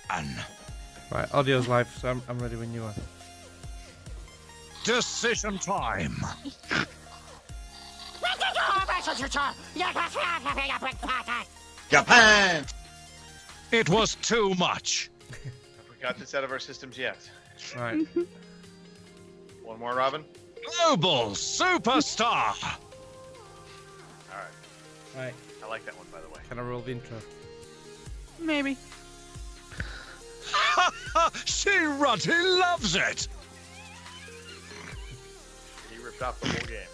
Right, audio's live, so I'm ready when you are. Decision time. Japan! It was too much. Have we got this out of our systems yet? Right. One more, Robin? Global superstar. All right. Right. I like that one, by the way. Can I roll the intro? Maybe. She Ruddy loves it. He ripped off the whole game.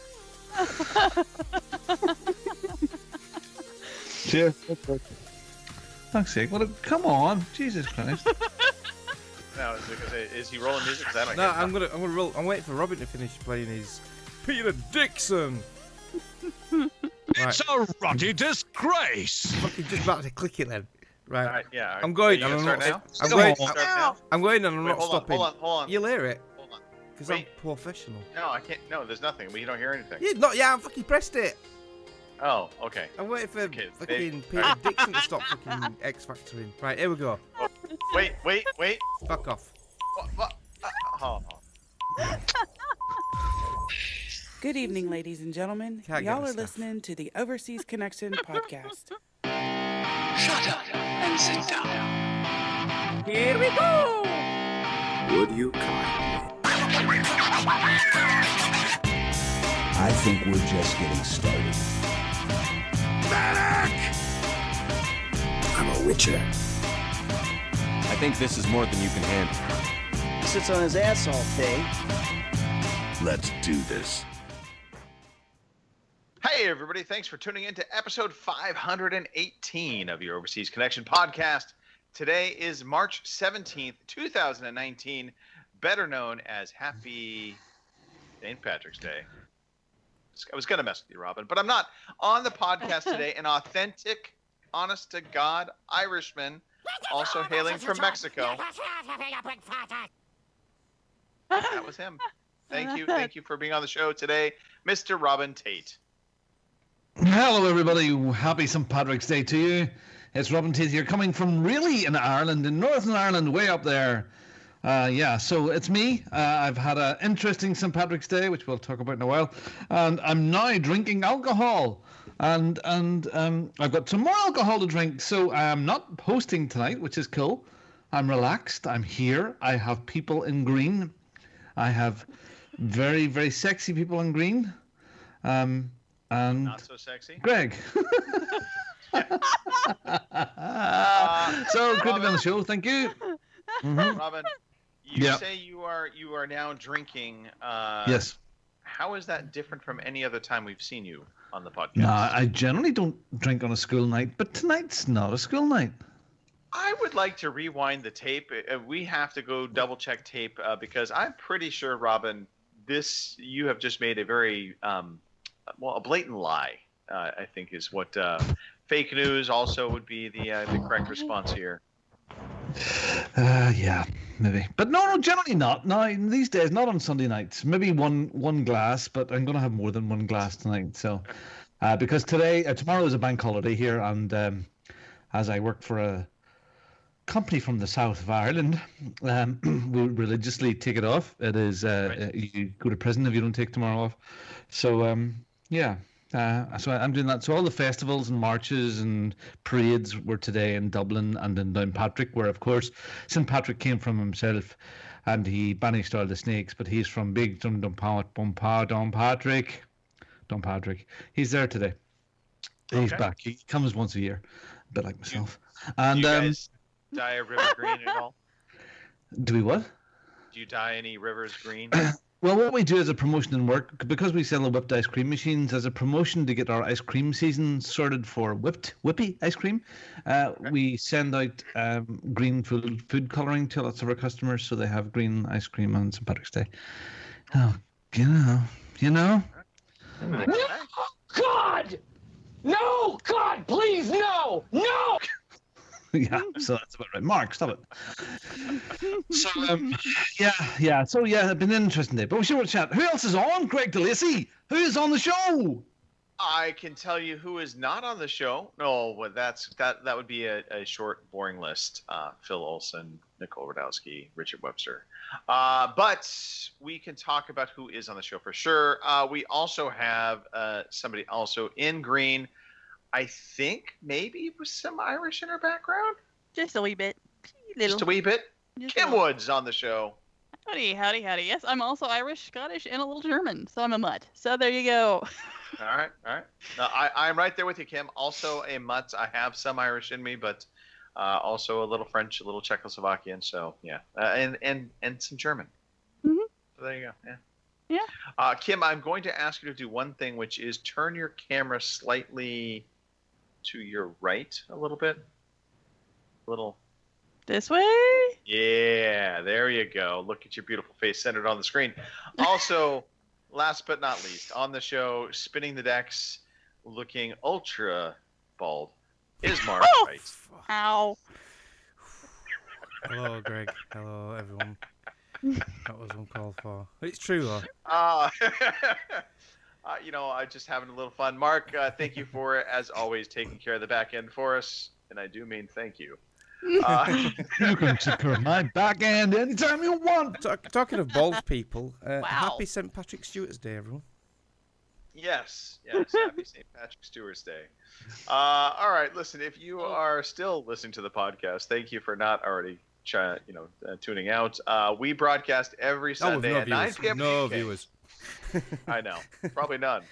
Cheers. Fuck's sake! Come on, Jesus Christ! Now, is he rolling music? 'Cause I don't No, hear I'm gonna roll. I'm waiting for Robin to finish playing his Peter Dixon. It's a Ruddy disgrace. Fucking just about to click it then. Right. All right, yeah. all right. I'm going. You And gonna I'm start not. now? I'm Come going. on. Start now? I'm going, and I'm Wait, not hold on, stopping. hold on. You'll hear it Hold on. because I'm Wait. professional. No, I can't. No, there's nothing. We don't hear anything. Yeah, not. Yeah, I fucking pressed it. Oh, okay. I'm waiting for Okay, fucking Peter Dixon to stop fucking X Factoring. Right, here we go. Wait. Fuck off. What? Oh. Good evening, ladies and gentlemen. Can't get Y'all the are stuff. listening to the Overseas Connection podcast. Shut up and sit down. Here we go! Would you kindly? I think we're just getting started. Medic! I'm a witcher. I think this is more than you can handle. Sits on his ass all day. Let's do this. Hey, everybody. Thanks for tuning in to episode 518 of your Overseas Connection podcast. Today is March 17th, 2019, better known as Happy St. Patrick's Day. I was going to mess with you, Robin, but I'm not. On the podcast today, an authentic, honest-to-God Irishman, also hailing from Mexico. That was him. Thank you for being on the show today, Mr. Robin Tate. Hello, everybody. Happy St. Patrick's Day to you. It's Robin Tate here, coming from really in Ireland, in Northern Ireland, way up there. So it's me. I've had an interesting St. Patrick's Day, which we'll talk about in a while, and I'm now drinking alcohol. And I've got some more alcohol to drink, so I'm not hosting tonight, which is cool. I'm relaxed. I'm here. I have people in green. I have very, very sexy people in green. And Not so sexy. Greg. So good to be on the show. Thank you. Robin, you Yeah. say you are now drinking. Yes. How is that different from any other time we've seen you on the podcast? No, I generally don't drink on a school night, but tonight's not a school night. I would like to rewind the tape. We have to go double check tape because I'm pretty sure, Robin, you have just made a very a blatant lie. I think is what fake news also would be the correct response here. Yeah, maybe, but no, generally not. No, these days, not on Sunday nights. Maybe one glass, but I'm gonna have more than one glass tonight. So, because tomorrow is a bank holiday here, and as I work for a company from the south of Ireland, we religiously take it off. It is Right. You go to prison if you don't take tomorrow off. So yeah. So I'm doing that. So all the festivals and marches and parades were today in Dublin and in Downpatrick, where of course St. Patrick came from himself, and he banished all the snakes. But he's from Big Downpatrick. He's there today. He's Okay. back. He comes once a year, a bit like myself. Do And you guys dye a river green at all? do we what? Do you dye any rivers green? Well, what we do as a promotion in work, because we sell the whipped ice cream machines, as a promotion to get our ice cream season sorted for whippy ice cream, we send out green food colouring to lots of our customers, so they have green ice cream on St. Patrick's Day. Oh, you know. God! No! God, please, no! No! Yeah, so that's about right. Mark, stop it. So, yeah. So, yeah, it's been an interesting day. But we should chat. Who else is on? Greg DeLacy. Who is on the show? I can tell you who is not on the show. No, well, that would be a short, boring list. Phil Olsen, Nicole Radowski, Richard Webster. But we can talk about who is on the show for sure. We also have somebody also in green. I think maybe with some Irish in her background. Just a wee bit. Just a wee bit. Just Kim a little. Woods on the show. Howdy, howdy, howdy. Yes, I'm also Irish, Scottish, and a little German, so I'm a mutt. So there you go. All right. No, I'm right there with you, Kim. Also a mutt. I have some Irish in me, but also a little French, a little Czechoslovakian. So yeah, and some German. Mhm. So there you go. Yeah. Yeah. Kim, I'm going to ask you to do one thing, which is turn your camera slightly to your right a little bit. A little. This way? Yeah, there you go. Look at your beautiful face centered on the screen. Also, last but not least, on the show, spinning the decks, looking ultra bald, is Mark Wright. Ow. Hello, Greg. Hello, everyone. That was uncalled for. It's true, though. I'm just having a little fun. Mark, thank you for, as always, taking care of the back end for us. And I do mean thank you. You can secure my back end anytime you want. Talking of bald people, Wow. happy St. Patrick's Stewart's Day, everyone. Yes. Happy St. Patrick's Stewart's Day. All right, listen, if you are still listening to the podcast, thank you for not already tuning out. We broadcast every Sunday at 9 p.m. No UK. viewers. I know, probably none.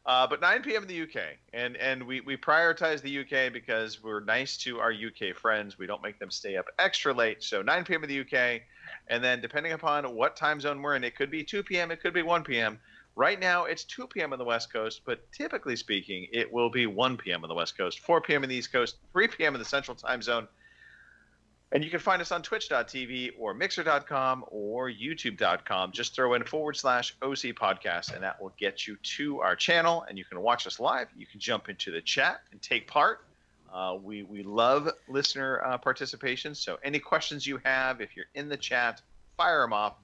But 9 p.m. in the UK, and we prioritize the UK because we're nice to our UK friends. We don't make them stay up extra late. So 9 p.m. in the UK, and then depending upon what time zone we're in, it could be 2 p.m., it could be 1 p.m. Right now, it's 2 p.m. on the West Coast, but typically speaking, it will be 1 p.m. on the West Coast, 4 p.m. in the East Coast, 3 p.m. in the Central Time Zone. And you can find us on twitch.tv or mixer.com or youtube.com. Just throw in /OC podcast, and that will get you to our channel, and you can watch us live. You can jump into the chat and take part. We love listener participation, so any questions you have, if you're in the chat, fire them off.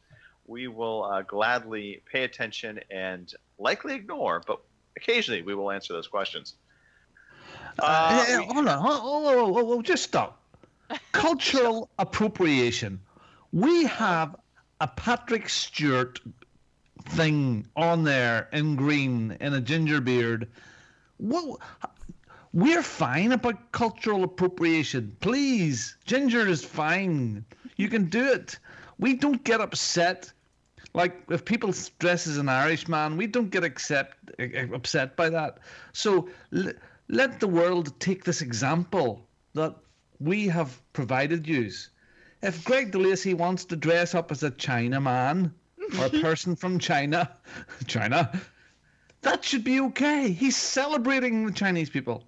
We will gladly pay attention and likely ignore, but occasionally we will answer those questions. Hold on. Just stop. Cultural appropriation. We have a Patrick Stewart thing on there in green in a ginger beard. We're fine about cultural appropriation. Please, ginger is fine. You can do it. We don't get upset. Like if people dress as an Irishman, we don't get upset by that. So let the world take this example that we have provided you. If Greg DeLacy wants to dress up as a Chinaman or a person from China, that should be okay. He's celebrating the Chinese people.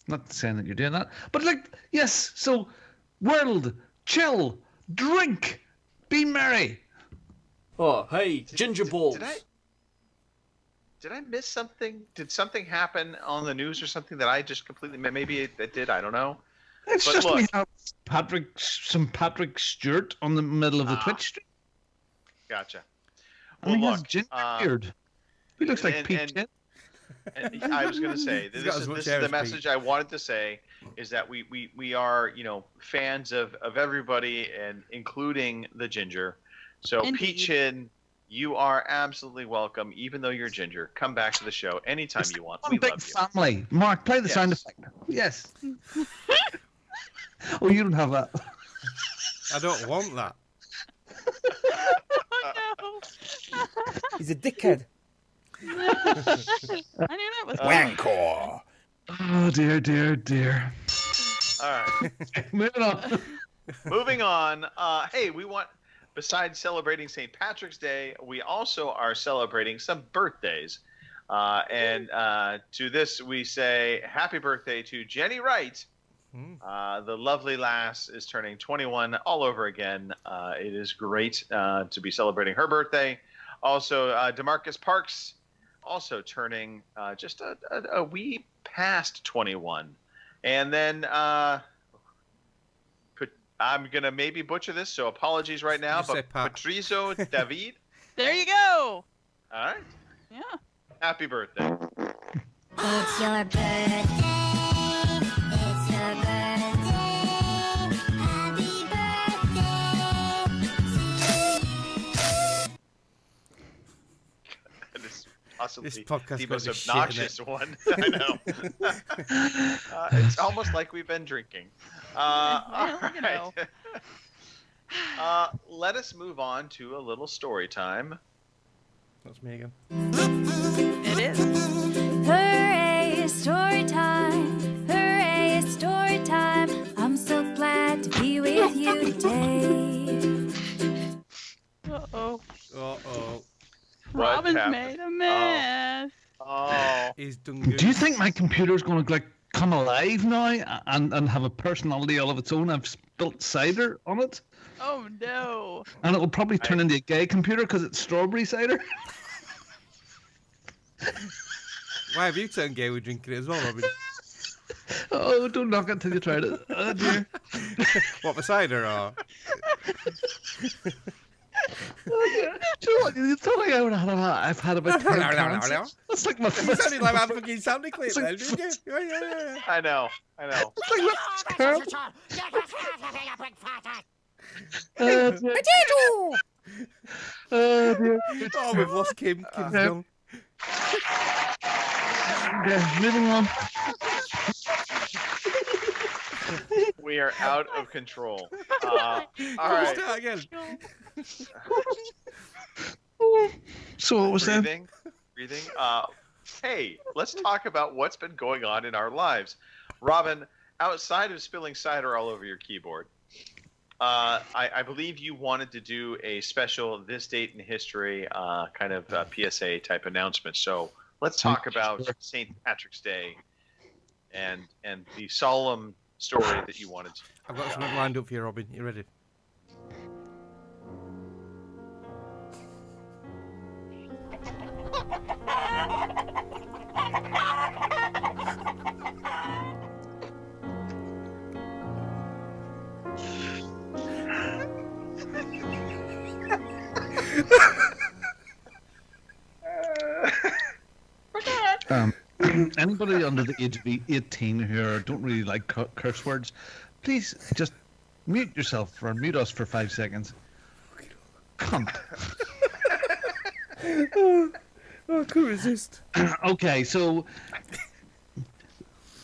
Not saying that you're doing that, but yes. So, world, chill, drink, be merry. Oh, hey, ginger balls. Did I miss something? Did something happen on the news or something that I just completely maybe it did? I don't know. It's But just look, we have some Patrick Stewart on the middle of the Twitch stream. Gotcha. And Well, he has look, ginger beard. He looks like and- Pete and- Chin. and I was going to say He's this got is as much this hair is the as Pete. message I wanted to say is that we are fans of everybody and including the ginger. So Indeed. Pete Chin, you are absolutely welcome, even though you're ginger. Come back to the show anytime you want. One We big love you. family. Mark, play the sound Yes. effect. Yes. Oh, you don't have that. I don't want that. Oh, no. He's a dickhead. I knew that was Wancor. Oh, dear. All right. Moving on. Moving on. Hey, we want, besides celebrating St. Patrick's Day, we also are celebrating some birthdays. And to this, we say happy birthday to Jenny Wright. The lovely lass is turning 21 all over again. It is great to be celebrating her birthday. Also, DeMarcus Parks also turning just a wee past 21. And then I'm going to maybe butcher this, so apologies right now, Just say but Pat. Patrizo David. There you go. All right. Yeah. Happy birthday. It's your birthday. It's your birthday. Happy birthday. This possibly This podcast the got most a shit in obnoxious it. one. I know. It's almost like we've been drinking. All well, you know. right. Let us move on to a little story time. That's me again. It is. Hooray, it's story time. Hooray, it's story time. I'm so glad to be with you today. Uh-oh. Uh-oh. What Robin's happened? made a mess. Oh, He's done good. Do you think my computer's going to like come alive now and have a personality all of its own? I've spilt cider on it, Oh, no. and it'll probably turn into a gay computer because it's strawberry cider. Why have you turned gay with drinking it as well, Robin? Oh, don't knock it till you tried it. Oh dear. What, for cider or? Do you know what? You told me I've had about 10 cans. That's like my You first. sounded like that fucking sound clip It's like- then, didn't you? Yeah. I know. It's like my first Carl. Oh dear. Oh dear. Oh, we've lost Kim. Kim's Yeah. gone. Yeah, moving on. We are out of control. All right. Start again. So what was that? Breathing. Hey, let's talk about what's been going on in our lives. Robin, outside of spilling cider all over your keyboard, I believe you wanted to do a special this date in history kind of PSA type announcement. So let's talk about St. Patrick's Day and the solemn story that you wanted to. I've got something lined up for you, Robin. You ready? Anybody under the age of 18 who don't really like curse words, please just mute yourself or mute us for 5 seconds. Cunt. Oh, I couldn't resist. Okay, so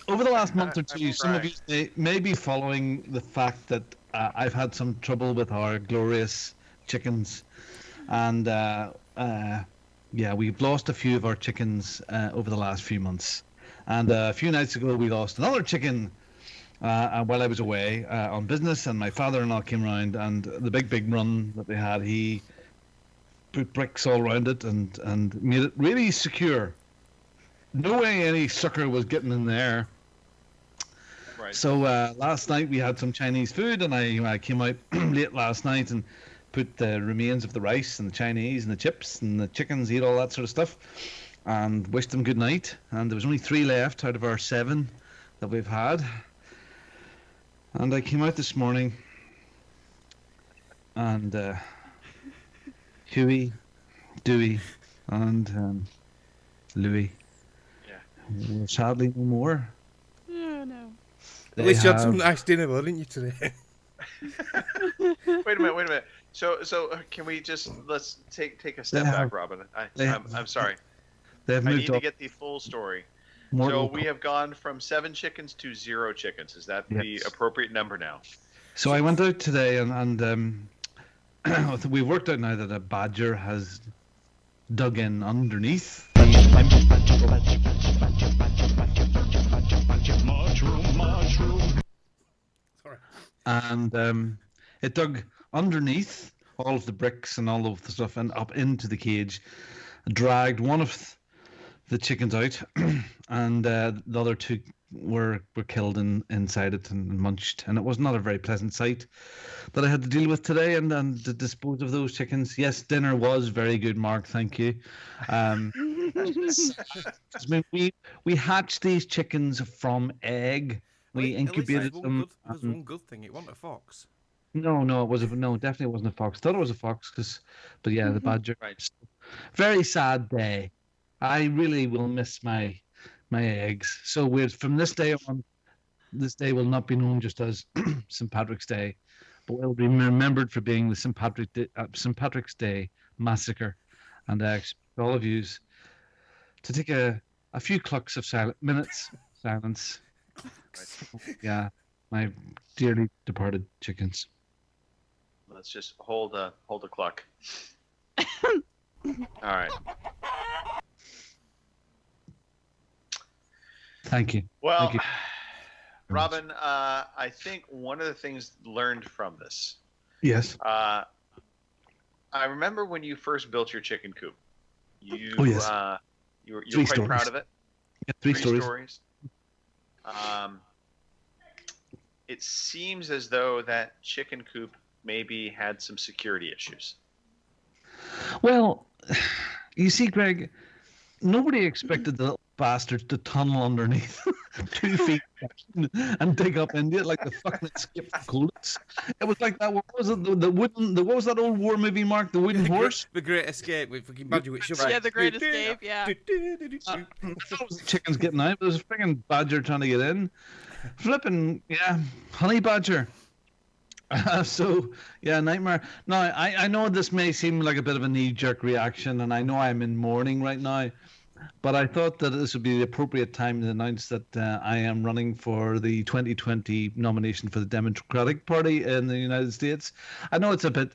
over the last month or two, I'm some of you may be following the fact that I've had some trouble with our glorious chickens, and yeah, we've lost a few of our chickens over the last few months. And a few nights ago, we lost another chicken while I was away on business, and my father-in-law came round, and the big run that they had, he put bricks all around it and made it really secure. No way any sucker was getting in there. Right. So last night we had some Chinese food, and I came out late last night and put the remains of the rice and the Chinese and the chips and the chickens, eat all that sort of stuff, and wished them good night. And there was only 3 left out of our 7 that we've had. And I came out this morning, and Huey, Dewey, and Louie were sadly no more. Oh, no. At least you had some nice dinner, though, didn't you, today? Wait a minute. So can we let's take a step back, Robin? I'm sorry. They've I moved need to up. get the full story. More So local. we have gone from 7 chickens to 0 chickens. Is that the Yes. appropriate number now? So I went out today and we've worked out now that a badger has dug in underneath. Sorry. And it dug underneath all of the bricks and all of the stuff and up into the cage, dragged one of the chickens out, and the other 2 were killed inside it and munched, and it was not a very pleasant sight that I had to deal with today, and to dispose of those chickens. Yes, dinner was very good, Mark, thank you. I mean, we hatched these chickens from egg. We incubated them. There's one good thing. It wasn't a fox. No, it was definitely wasn't a fox. Thought it was a fox, but yeah, the badger. Right. Very sad day. I really will miss my my eggs. So from this day on, this day will not be known just as St. Patrick's Day, but it will be remembered for being the St. Patrick's Day massacre. And I expect all of you to take a few clucks of silence. Yeah, my dearly departed chickens. Let's just hold a cluck. All right. Thank you. Well, Thank you. Robin, I think one of the things learned from this. Yes. I remember when you first built your chicken coop. You were quite proud of it. Yeah, three stories. It seems as though that chicken coop maybe had some security issues. Well, you see, Greg, nobody expected the little bastard to tunnel underneath 2 feet and dig up into it like the fucking escape from Colditz. It was like that. What was it? What was that old war movie, Mark? The Wooden Horse? The Great Escape with fucking Badger with shovel. Yeah, the Great Escape, yeah. I thought it was the chickens getting out. It was a freaking badger trying to get in. Flipping, yeah, honey badger. So, yeah, nightmare. Now, I know this may seem like a bit of a knee-jerk reaction, and I know I'm in mourning right now, but I thought that this would be the appropriate time to announce that I am running for the 2020 nomination for the Democratic Party in the United States. I know it's a bit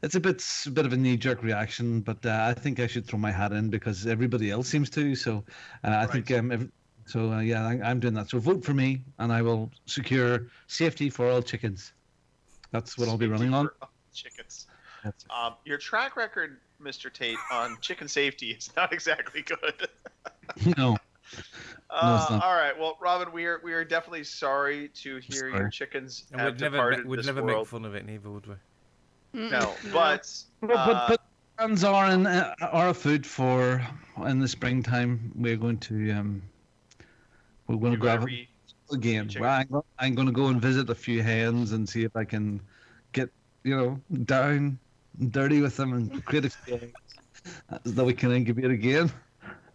of a knee-jerk reaction, but I think I should throw my hat in because everybody else seems to. So I think I'm doing that. So vote for me, and I will secure safety for all chickens. That's what I'll be running on. Chickens. Your track record, Mr. Tate, on chicken safety is not exactly good. No. It's not. All right. Well, Robin, we are definitely sorry to hear your chickens have departed We'd this never world. make fun of it, neither would we? No, but plans are afoot for in the springtime. We're going to grab it again. Well, I'm going to go and visit a few hens and see if I can get down dirty with them and create eggs that we can incubate again,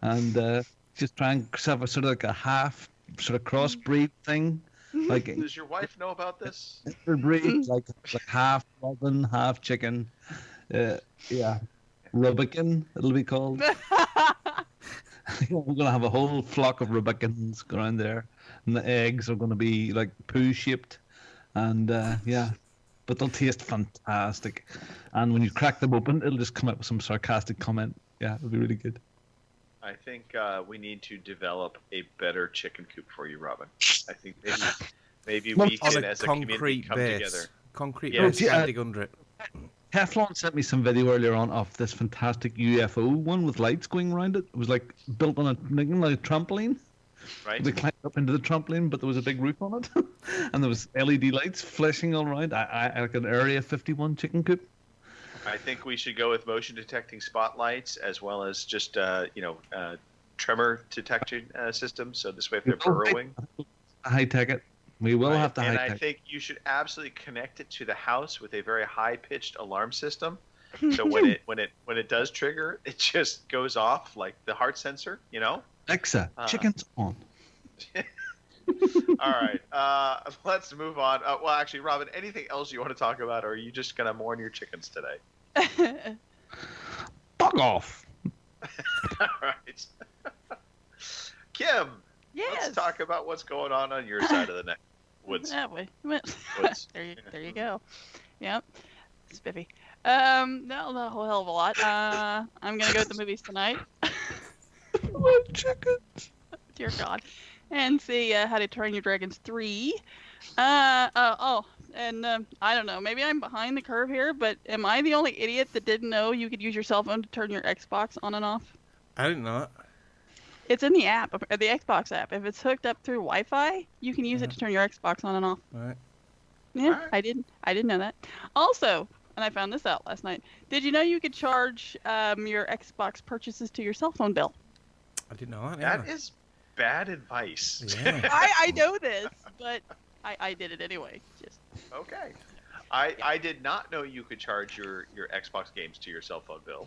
and just try and have a sort of like a half sort of crossbreed thing. Like, does your wife know about this? Interbreed, like half robin, half chicken. Yeah, Rubicon it'll be called. We're gonna have a whole flock of Rubicons around there, and the eggs are gonna be like poo shaped, and but they'll taste fantastic. And when you crack them open, it'll just come out with some sarcastic comment. Yeah, it'll be really good. I think we need to develop a better chicken coop for you, Robin. I think maybe we can, as a community, come together. Concrete base, dig under it. Teflon sent me some video earlier on of this fantastic UFO one with lights going around it. It was like built on a trampoline. Right. They climbed up into the trampoline, but there was a big roof on it, and there was LED lights flashing all around. I like an Area 51 chicken coop. I think we should go with motion detecting spotlights as well as just tremor detection systems. So this way, if they're burrowing, high tech it. We will have to high tech. And I think you should absolutely connect it to the house with a very high pitched alarm system. So when it does trigger, it just goes off like the heart sensor. Alexa, chickens on. All right, let's move on. Well, actually, Robin, anything else you want to talk about, or are you just gonna mourn your chickens today? Fuck off. All right, Kim. Yes. Let's talk about what's going on your side of the neck. Woods. That way. Woods. There you go. Yep. Spiffy. No, not a whole hell of a lot. I'm gonna go to the movies tonight. Love chickens. Dear God. And see How to Train Your Dragons 3. And I don't know, maybe I'm behind the curve here, but am I the only idiot that didn't know you could use your cell phone to turn your Xbox on and off? I didn't know that. It's in the app, the Xbox app. If it's hooked up through Wi-Fi, you can use it to turn your Xbox on and off. All right. Yeah, right. I didn't know that. Also, and I found this out last night, did you know you could charge your Xbox purchases to your cell phone bill? I didn't know that. That is bad advice. Yeah. I know this, but I did it anyway. Just okay. I did not know you could charge your Xbox games to your cell phone bill.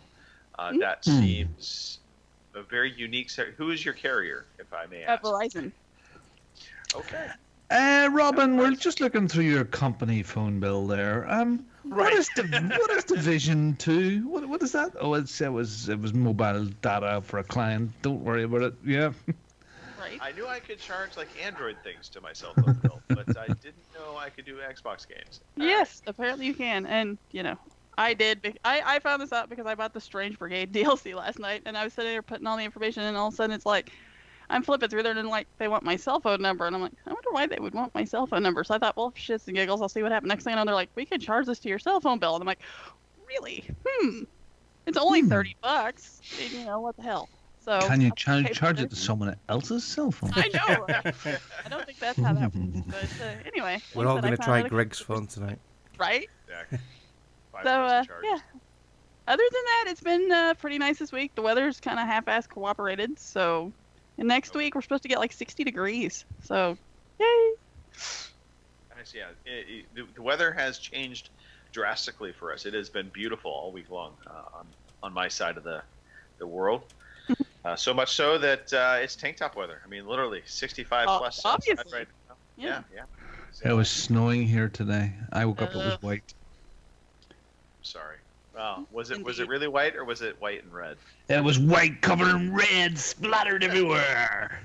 That seems very unique. Who is your carrier, if I may At ask? Verizon. Okay. Robin, we're just looking through your company phone bill there. What is Division 2? What is that? Oh, it was mobile data for a client. Don't worry about it. Yeah. Right. I knew I could charge like Android things to my cell phone bill, but I didn't know I could do Xbox games. Yes, apparently you can, and I did. I found this out because I bought the Strange Brigade DLC last night, and I was sitting there putting all the information, and all of a sudden it's like, I'm flipping through there, and like they want my cell phone number, and I'm like, I wonder why they would want my cell phone number. So I thought, well, shits and giggles, I'll see what happens. Next thing I know, they're like, we can charge this to your cell phone bill, and I'm like, really? It's only $30. And, what the hell? So Can you charge it to someone else's cell phone? I know. Right? I don't think that's how that works. But anyway, We're all going to try Greg's phone tonight. Right? Yeah. So yeah. Other than that, it's been pretty nice this week. The weather's kind of half-ass cooperated. So, and next week we're supposed to get like 60 degrees. So, yay! Nice, yeah. The weather has changed drastically for us. It has been beautiful all week long on my side of the world. So much so that it's tank top weather. I mean, literally 65 plus. Obviously. Right now. Yeah. It was snowing here today. I woke up, it was white. Sorry. Wow. Was it really white, or was it white and red? It was white, covered in red, splattered everywhere.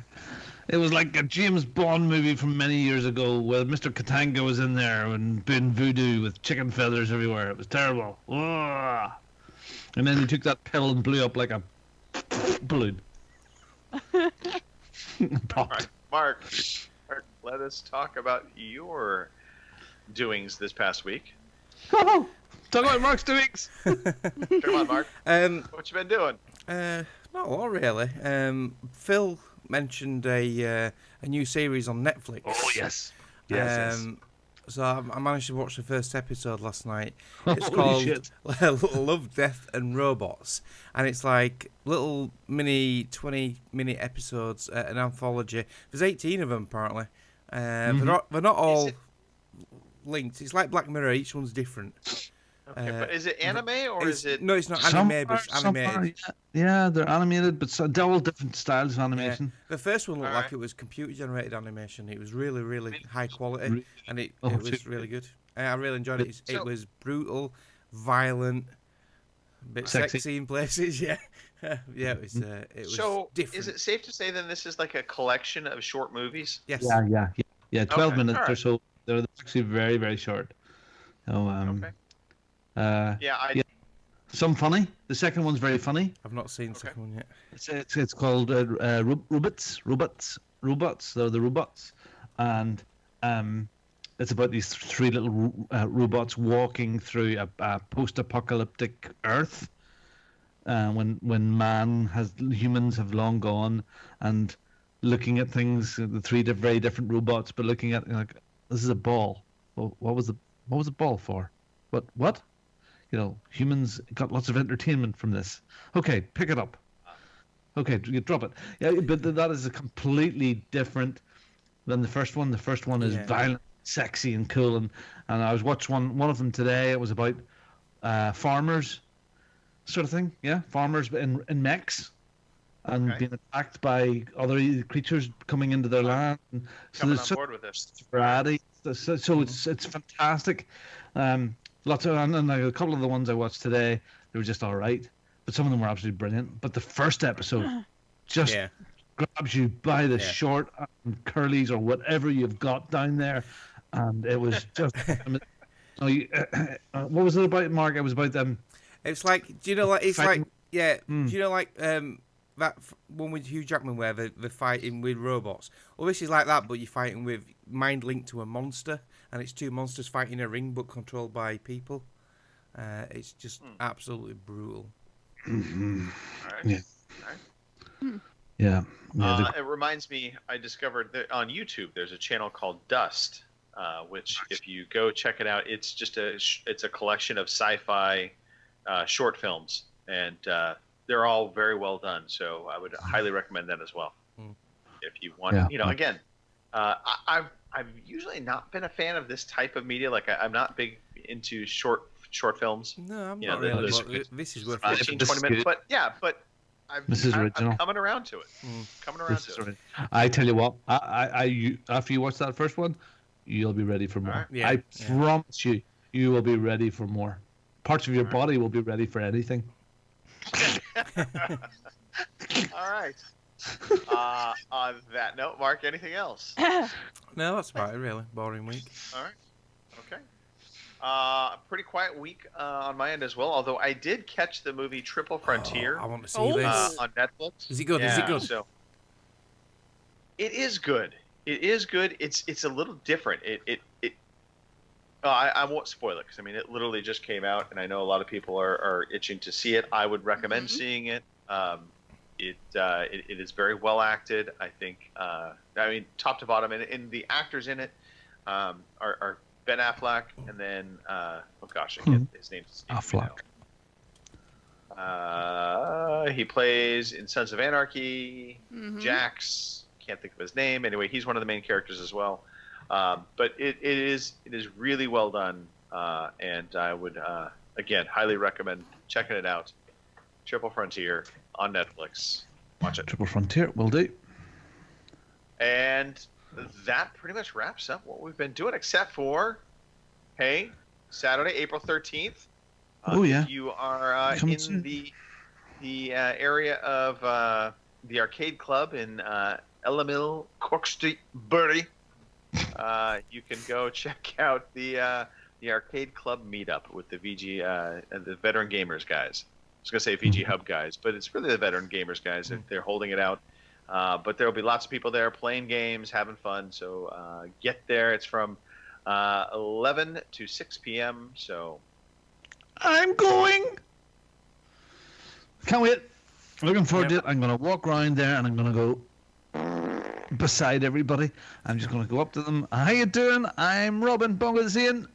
It was like a James Bond movie from many years ago where Mr. Katanga was in there and doing voodoo with chicken feathers everywhere. It was terrible. Ugh. And then he took that pill and blew up like a balloon. Right. Mark, let us talk about your doings this past week. Talk about Mark's doings. Come on, Mark. What you been doing? Not a lot, really. Phil mentioned a new series on Netflix. Oh, yes. Yes. So I managed to watch the first episode last night. It's called Love, Death and Robots. And it's like little mini 20-minute episodes, an anthology. There's 18 of them, apparently. They're not all linked. It's like Black Mirror. Each one's different. Okay, but is it anime or is it... No, it's not anime, but it's animated. Yeah, they're animated, but they're all different styles of animation. Yeah. The first one looked like it was computer-generated animation. It was really, really high quality, and it was really good. I really enjoyed it. It was brutal, violent, a bit sexy in places, yeah. Yeah, it was So, different. is it safe to say then this is like a collection of short movies? Yes. Yeah, 12 minutes or so. They're actually very, very short. Okay. Some funny. The second one's very funny. I've not seen the second one yet. It's called Robots. They're the robots, and it's about these three little robots walking through a post-apocalyptic Earth. When humans have long gone, and looking at things, the three very different robots, but looking at like, this is a ball. Well, what was the ball for? What? Humans got lots of entertainment from this. Okay, pick it up. Okay, you drop it. Yeah, but that is a completely different than the first one. The first one is violent, sexy, and cool. And I was watching one of them today. It was about farmers, sort of thing. Yeah, farmers in mechs and being attacked by other creatures coming into their land. And so Coming there's on board with this. variety. So it's fantastic. Lots of, and like a couple of the ones I watched today, they were just all right, but some of them were absolutely brilliant. But the first episode just grabs you by the short curlies or whatever you've got down there, and it was just. What was it about, Mark? It was about them. It's like, do you know, like, it's fighting. do you know, like, that one with Hugh Jackman where they're fighting with robots? Well, this is like that, but you're fighting with mind linked to a monster, and it's two monsters fighting in a ring, but controlled by people. It's just absolutely brutal. Mm-hmm. All right. Yeah. All right. Yeah. It reminds me, I discovered that on YouTube there's a channel called Dust, which if you go check it out, it's just it's a collection of sci-fi short films, and they're all very well done. So I would highly recommend that as well. If you want, again, I've usually not been a fan of this type of media. Like I'm not big into short films. No, I'm not really. This is worth 15, 20 minutes. But Mrs. I'm Original. coming around to it. Coming around to it. I tell you what, I after you watch that first one, you'll be ready for more. Right. Yeah, I promise you, you will be ready for more. Parts of your body will be ready for anything. All right. On that note, Mark, anything else? No, that's about it, really. Boring week. All right. Okay. Pretty quiet week on my end as well. Although I did catch the movie Triple Frontier. I want to see this. On Netflix. Is it good? Is it good? So it is good. It is good. It's a little different. I won't spoil it because I mean it literally just came out, and I know a lot of people are itching to see it. I would recommend seeing it. It is very well acted. I think. I mean, top to bottom, and the actors in it are Ben Affleck, and then oh gosh, I can't, his name's Affleck. He plays in Sons of Anarchy. Jax, can't think of his name. Anyway, he's one of the main characters as well. But it is really well done, and I would again highly recommend checking it out. Triple Frontier on Netflix. Watch it. Triple Frontier, will do. And that pretty much wraps up what we've been doing, except for, hey, Saturday, April 13th. Oh yeah. If you are in the area of the arcade club in Elmhill, Cork Street, Bury, you can go check out the arcade club meetup with the VG the veteran gamers guys. I was gonna say VG Hub guys, but it's really the veteran gamers guys. They're holding it out. But there will be lots of people there playing games, having fun. So get there. It's from 11 to 6 p.m. So I'm going. Can't wait. Looking forward to it. I'm going to walk around there and I'm going to go beside everybody. I'm just going to go up to them. How you doing? I'm Robin Bongazine.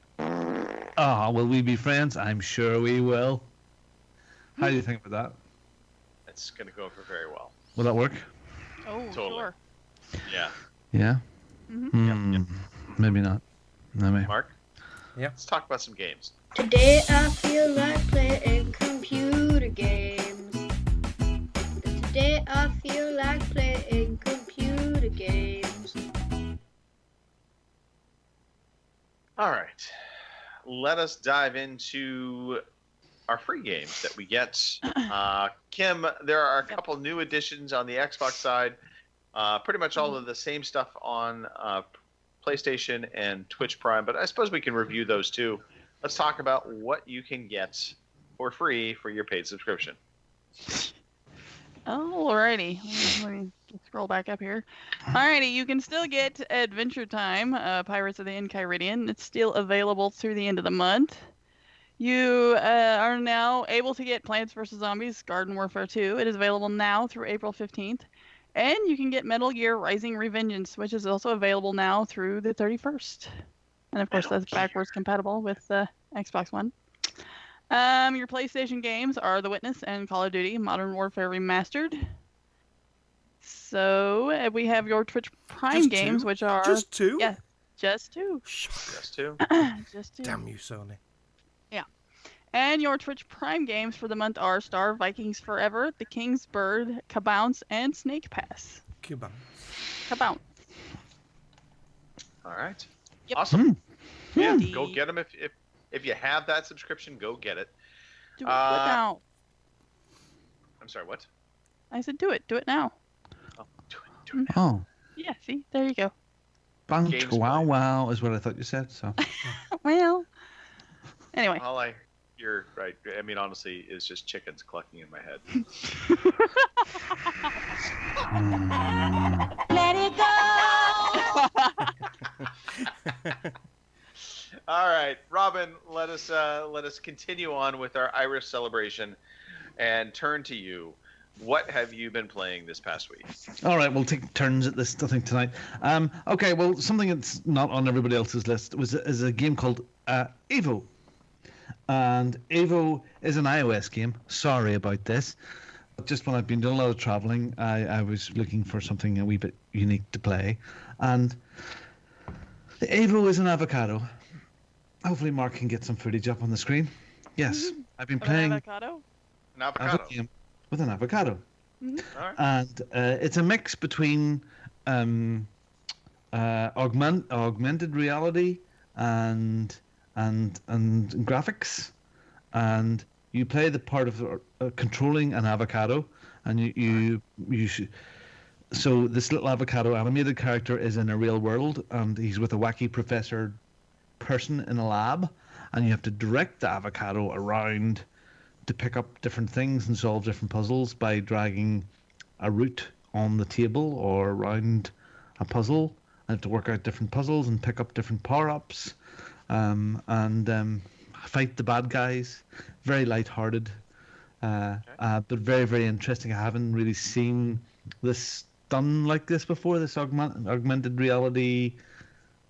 Ah, will we be friends? I'm sure we will. How do you think about that? It's going to go over very well. Will that work? Oh, Totally. sure. Yeah. Yeah? Yep. Maybe not. No way. Mark? Yeah. Let's talk about some games. Today I feel like playing computer games. Today I feel like playing computer games. All right. Let us dive into our free games that we get. Kim, there are a couple new additions on the Xbox side. Pretty much all of the same stuff on PlayStation and Twitch Prime, but I suppose we can review those too. Let's talk about what you can get for free for your paid subscription. Alrighty, let me scroll back up here. Alrighty, you can still get Adventure Time, Pirates of the Enchiridion. It's still available through the end of the month. You are now able to get Plants vs. Zombies Garden Warfare 2. It is available now through April 15th. And you can get Metal Gear Rising Revengeance, which is also available now through the 31st. And of course, that's backwards compatible with the Xbox One. Your PlayStation games are The Witness and Call of Duty Modern Warfare Remastered. So we have your Twitch Prime Just games, two? which are... Just two? Yeah, just two. Just two? Just two. Damn you, Sony. And your Twitch Prime games for the month are Star Vikings Forever, The King's Bird, Kabounce, and Snake Pass. Kabounce. All right. Yep. Awesome. Yeah, Indeed. go get them if you have that subscription. Go get it. Do it now. I'm sorry. What? I said do it. Do it now. Oh, do it now. Oh. Yeah, see? There you go. Bang, Games wow, play. wow is what I thought you said. So. Well. Anyway. All I hear, right? I mean, honestly, is just chickens clucking in my head. Let it go! All right, Robin, let us continue on with our Irish celebration and turn to you. What have you been playing this past week? All right, we'll take turns at this, I think, tonight. Okay, well, something that's not on everybody else's list is a game called Evo. And Evo is an iOS game. Sorry about this. But just when I've been doing a lot of traveling, I was looking for something a wee bit unique to play. And the Evo is an avocado. Hopefully Mark can get some footage up on the screen. Yes, I've been playing Avocado? An avocado. game with an avocado. Alright. And it's a mix between augmented reality and graphics, and you play the part of controlling an avocado, and you should. So this little avocado animated character is in a real world, and he's with a wacky professor person in a lab, and you have to direct the avocado around to pick up different things and solve different puzzles by dragging a root on the table or around a puzzle. I have to work out different puzzles and pick up different power-ups, and fight the bad guys. Very light-hearted, but very, very interesting. I haven't really seen this done like this before. This augmented reality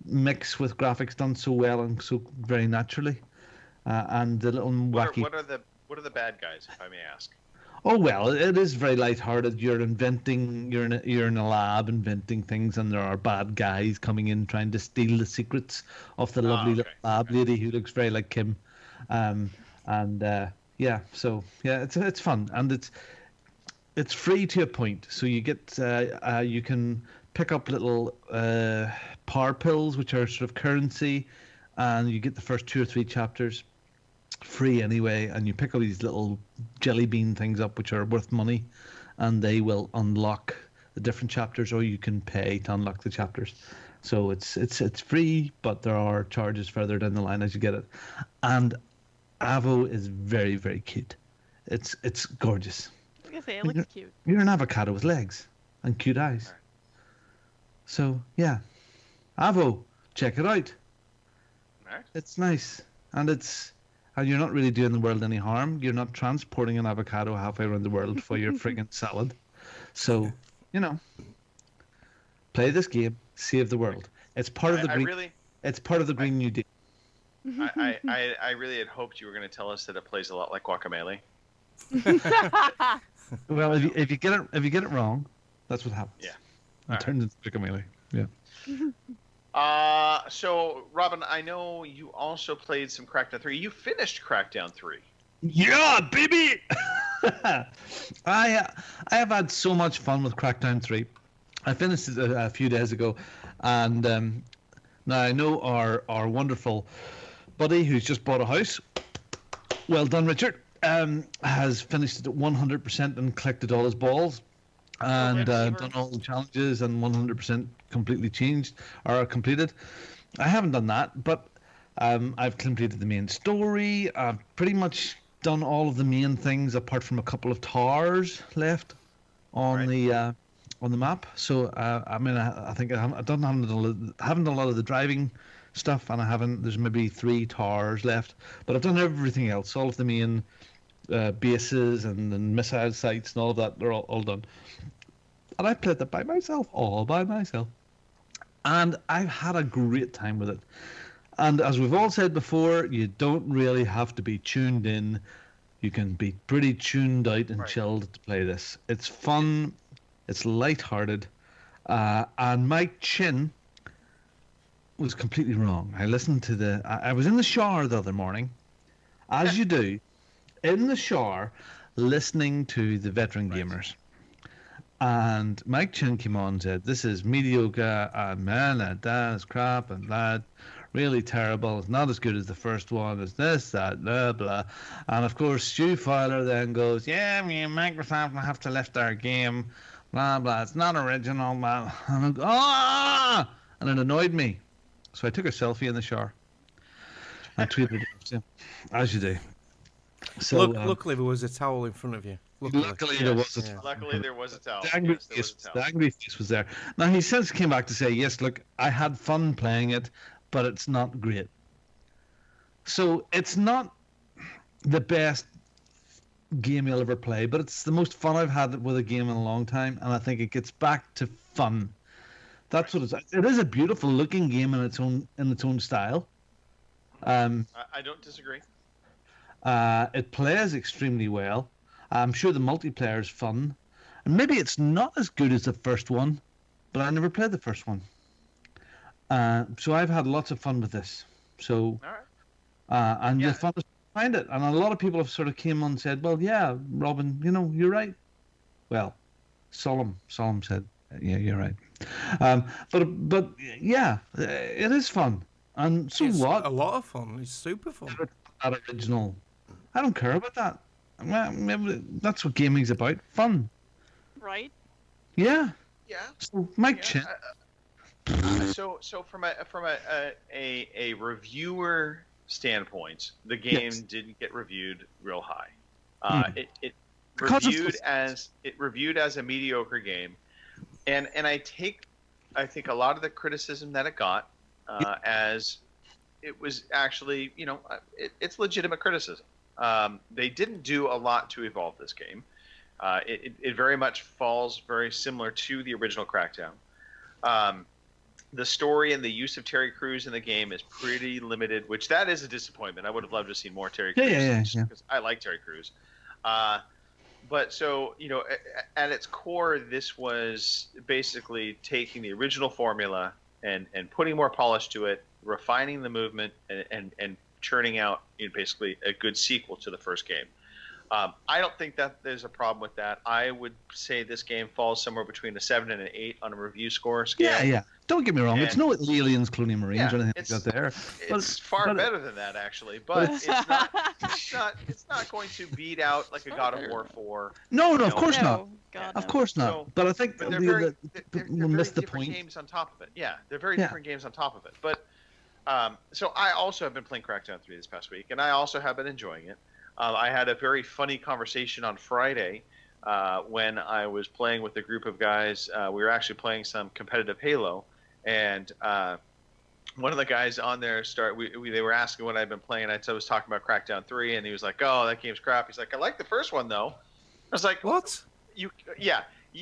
mix with graphics done so well and so very naturally, and the little wacky. What are the bad guys, if I may ask? Oh well, it is very light-hearted. You're inventing. You're in a lab inventing things, and there are bad guys coming in trying to steal the secrets of the lovely little lab lady who looks very like Kim. It's fun, and it's free to a point. So you get you can pick up little power pills, which are sort of currency, and you get the first 2 or 3 chapters free anyway, and you pick up these little jelly bean things up, which are worth money, and they will unlock the different chapters, or you can pay to unlock the chapters. So it's free, but there are charges further down the line as you get it. And Avo is very, very cute. It's gorgeous. I was gonna say, it looks cute. You're an avocado with legs and cute eyes. Right. So yeah, Avo, check it out. All right. It's nice, and you're not really doing the world any harm. You're not transporting an avocado halfway around the world for your friggin' salad. So, play this game, save the world. It's part of the green. It's part of the Green New Deal. I really had hoped you were going to tell us that it plays a lot like Guacamelee. Well, if you get it wrong, that's what happens. Yeah. It turns into Guacamelee. Yeah. So Robin, I know you also played some Crackdown 3. You finished Crackdown 3. Yeah, baby. I have had so much fun with Crackdown 3. I finished it a few days ago, and now I know our wonderful buddy who's just bought a house. Well done, Richard. Has finished it at 100% and collected all his balls, and done all the challenges and 100% completely completed. I haven't done that, but I've completed the main story. I've pretty much done all of the main things apart from a couple of towers left on the map. So I think I haven't done a lot of the driving stuff, and there's maybe 3 towers left, but I've done everything else. All of the main bases and missile sites and all of that, they're all done. And I played that all by myself. And I've had a great time with it. And as we've all said before, you don't really have to be tuned in. You can be pretty tuned out and chilled to play this. It's fun. It's lighthearted. And my chin was completely wrong. I listened to I was in the shower the other morning, as you do, in the shower, listening to the veteran gamers. And Mike Chin came on and said, "This is mediocre, and man, that is crap, and that really terrible. It's not as good as the first one. It's this, that, blah, blah." And of course, Stu Fowler then goes, "Yeah, Microsoft will have to lift their game, blah, blah. It's not original, blah." And I go, "Ah!" And it annoyed me. So I took a selfie in the shower. I tweeted it, as you do. So luckily there was a towel in front of you. Luckily there was a towel. Luckily there was a towel. The angry face was there. Now he since came back to say, "Yes, look, I had fun playing it, but it's not great." So it's not the best game you'll ever play, but it's the most fun I've had with a game in a long time, and I think it gets back to fun. That's what it is. A beautiful looking game in its own style. I don't disagree. It plays extremely well. I'm sure the multiplayer is fun, and maybe it's not as good as the first one, but I never played the first one. So I've had lots of fun with this. So, and the fun is behind it. And a lot of people have sort of came on and said, "Well, yeah, Robin, you're right." Well, Solemn said, yeah, you're right. But yeah, it is fun. And so It's what? a lot of fun. It's super fun. That original, I don't care about that. Well, that's what gaming's about. Fun. Right? Yeah. Yeah. So Mike Chen. So from a reviewer standpoint, the game didn't get reviewed real high. It reviewed as a mediocre game, and I think a lot of the criticism that it got as it was actually, it's legitimate criticism. They didn't do a lot to evolve this game. It very much falls very similar to the original Crackdown. The story and the use of Terry Crews in the game is pretty limited, which that is a disappointment. I would have loved to see more Terry Crews. Yeah. Because I like Terry Crews. But so, at its core, this was basically taking the original formula and putting more polish to it, refining the movement, and churning out basically a good sequel to the first game. I don't think that there's a problem with that. I would say this game falls somewhere between a 7 and an 8 on a review score scale. Yeah. Don't get me wrong. It's no Aliens, Clooney Marines, or anything like that there. It's far better than that, actually. But it's not going to beat out like a God of War 4. No, of course not. God, of course not. So, but I think they're very missed the different point. games on top of it. Yeah, they're very different games on top of it. But so I also have been playing Crackdown 3 this past week, and I also have been enjoying it. I had a very funny conversation on Friday when I was playing with a group of guys. We were actually playing some competitive Halo, and one of the guys on there they were asking what I'd been playing. I was talking about Crackdown 3, and he was like, "Oh, that game's crap." He's like, "I like the first one though." I was like, "What? You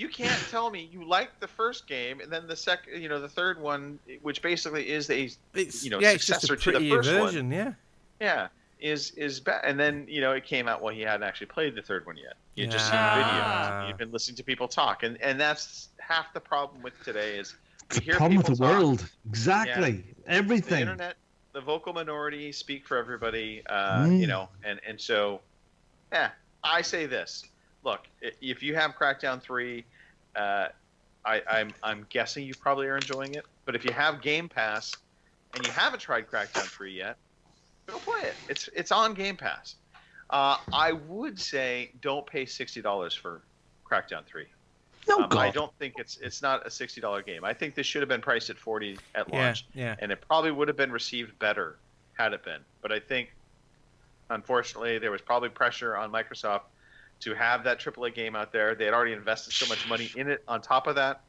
can't tell me you like the first game and then the the third one, which basically is successor to the first version, one. Yeah, is bad. And then it came out. Well, he hadn't actually played the third one yet. He had just seen videos. He'd been listening to people talk, and that's half the problem with today is we hear problem with people the talk. world. Exactly. Everything. The internet, the vocal minority speak for everybody. And so, I say this. Look, if you have Crackdown 3, I'm guessing you probably are enjoying it. But if you have Game Pass and you haven't tried Crackdown 3 yet, go play it. It's on Game Pass. I would say don't pay $60 for Crackdown 3. No, God. I don't think it's not a $60 game. I think this should have been priced at $40 at launch, and it probably would have been received better had it been. But I think, unfortunately, there was probably pressure on Microsoft to have that AAA game out there. They had already invested so much money in it on top of that.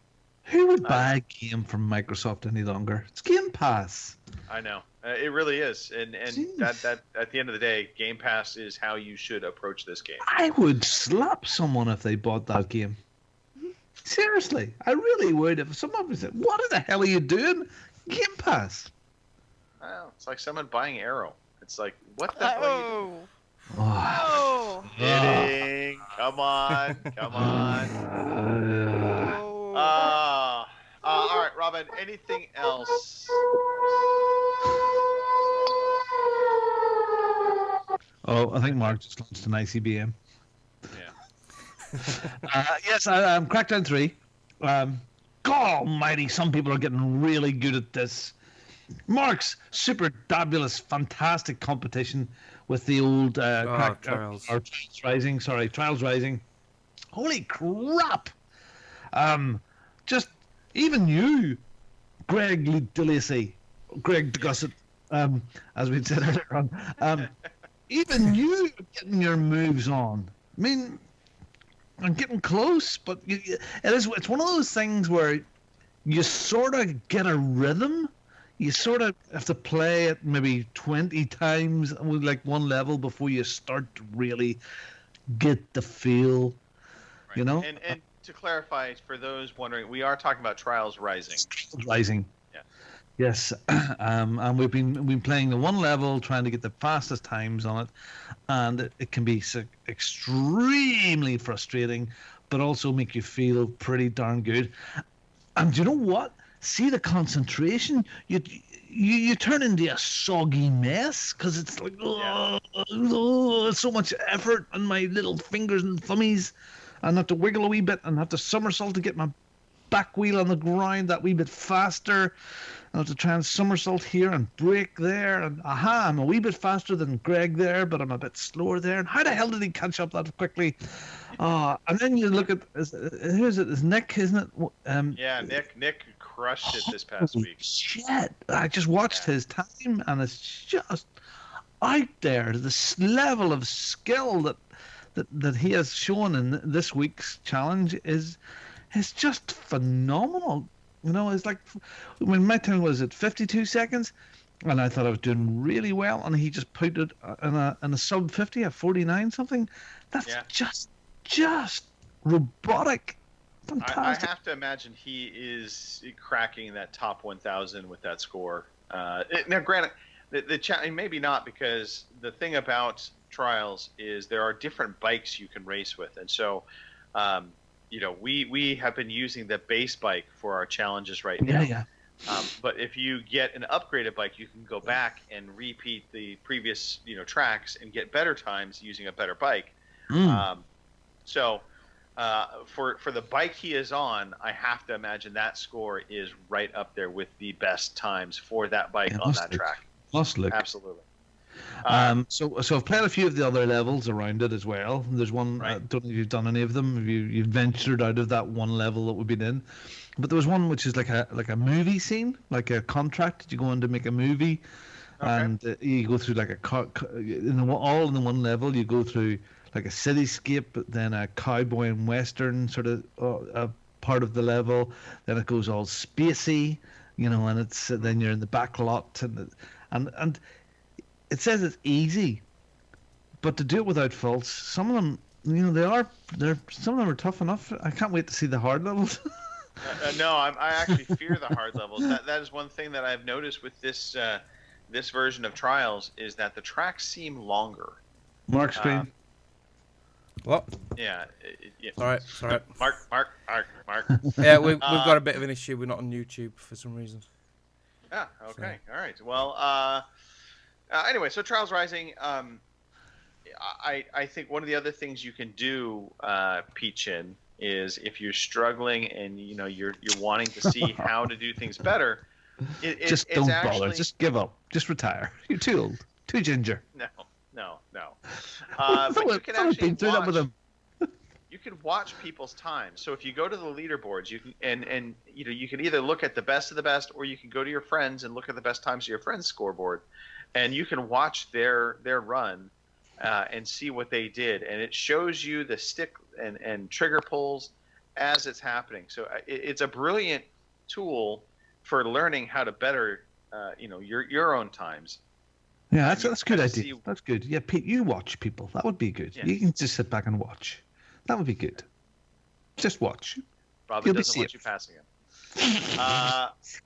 Who would buy a game from Microsoft any longer? It's Game Pass. I know. It really is. And that at the end of the day, Game Pass is how you should approach this game. I would slap someone if they bought that game. Seriously, I really would. If someone said, "What the hell are you doing?" Game Pass. Well, it's like someone buying Arrow. It's like, what the hell are you doing? Oh. Kidding. Come on. All right, Robin, anything else? Oh, I think Mark just launched an ICBM. Yes, Crackdown 3. God almighty, some people are getting really good at this. Mark's super fabulous, fantastic competition with the old Trials. Trials Rising. Holy crap! Just even you, Greg DeGusset, as we said earlier on, even you getting your moves on. I mean, I'm getting close, but it's one of those things where you sort of get a rhythm. You sort of have to play it maybe 20 times with like one level before you start to really get the feel, right. you know? And to clarify, for those wondering, we are talking about Trials Rising. Rising. Yeah. Yes, and we've been playing the one level, trying to get the fastest times on it, and it can be extremely frustrating, but also make you feel pretty darn good. And do you know what? See the concentration? You turn into a soggy mess because it's like, it's so much effort on my little fingers and thummies. and have to wiggle a wee bit and have to somersault to get my back wheel on the ground that wee bit faster. I have to try and somersault here and brake there. And I'm a wee bit faster than Greg there, but I'm a bit slower there. And how the hell did he catch up that quickly? And then you look at, who is it? It's Nick, isn't it? Yeah, Nick crushed it this past week. Shit. I just watched his time, and it's just out there. This level of skill that he has shown in this week's challenge is just phenomenal. You know, it's like when my time was at 52 seconds, and I thought I was doing really well, and he just put it in a sub 50, a 49 something. That's just robotic. Fantastic. I have to imagine he is cracking that top 1,000 with that score. Now, granted, the maybe not, because the thing about trials is there are different bikes you can race with, and so. You know, we have been using the base bike for our challenges right now. Yeah. But if you get an upgraded bike, you can go back and repeat the previous, tracks and get better times using a better bike. So for the bike he is on, I have to imagine that score is right up there with the best times for that bike on that track. Must look. Absolutely. So I've played a few of the other levels around it as well. There's one, I don't know if you've done any of them. You've ventured out of that one level that we've been in, but there was one which is like a movie scene, like a contract. You go in to make a movie, and you go through like all in the one level. You go through like a cityscape, but then a cowboy and western sort of part of the level. Then it goes all spacey, and it's then you're in the back lot and. It says it's easy, but to do it without faults, some of them, some of them are tough enough. I can't wait to see the hard levels. No, I actually fear the hard levels. That is one thing that I've noticed with this version of Trials is that the tracks seem longer. Mark screen. What? Yeah. Sorry. Mark. Yeah, we've got a bit of an issue. We're not on YouTube for some reason. Yeah. Okay. So. All right. Well. Anyway, so Trials Rising, I think one of the other things you can do, Peachin, is if you're struggling and you're wanting to see how to do things better, just don't bother. Just give up. Just retire. You're too old. Too ginger. No. But you can actually do that with them. You can watch people's time. So if you go to the leaderboards, you can and you can either look at the best of the best, or you can go to your friends and look at the best times of your friends' scoreboard. And you can watch their run and see what they did. And it shows you the stick and trigger pulls as it's happening. So it's a brilliant tool for learning how to better, your own times. Yeah, that's a good idea. That's good. Yeah, Pete, you watch people. That would be good. Yeah. You can just sit back and watch. That would be good. Just watch. Robin doesn't want you passing him.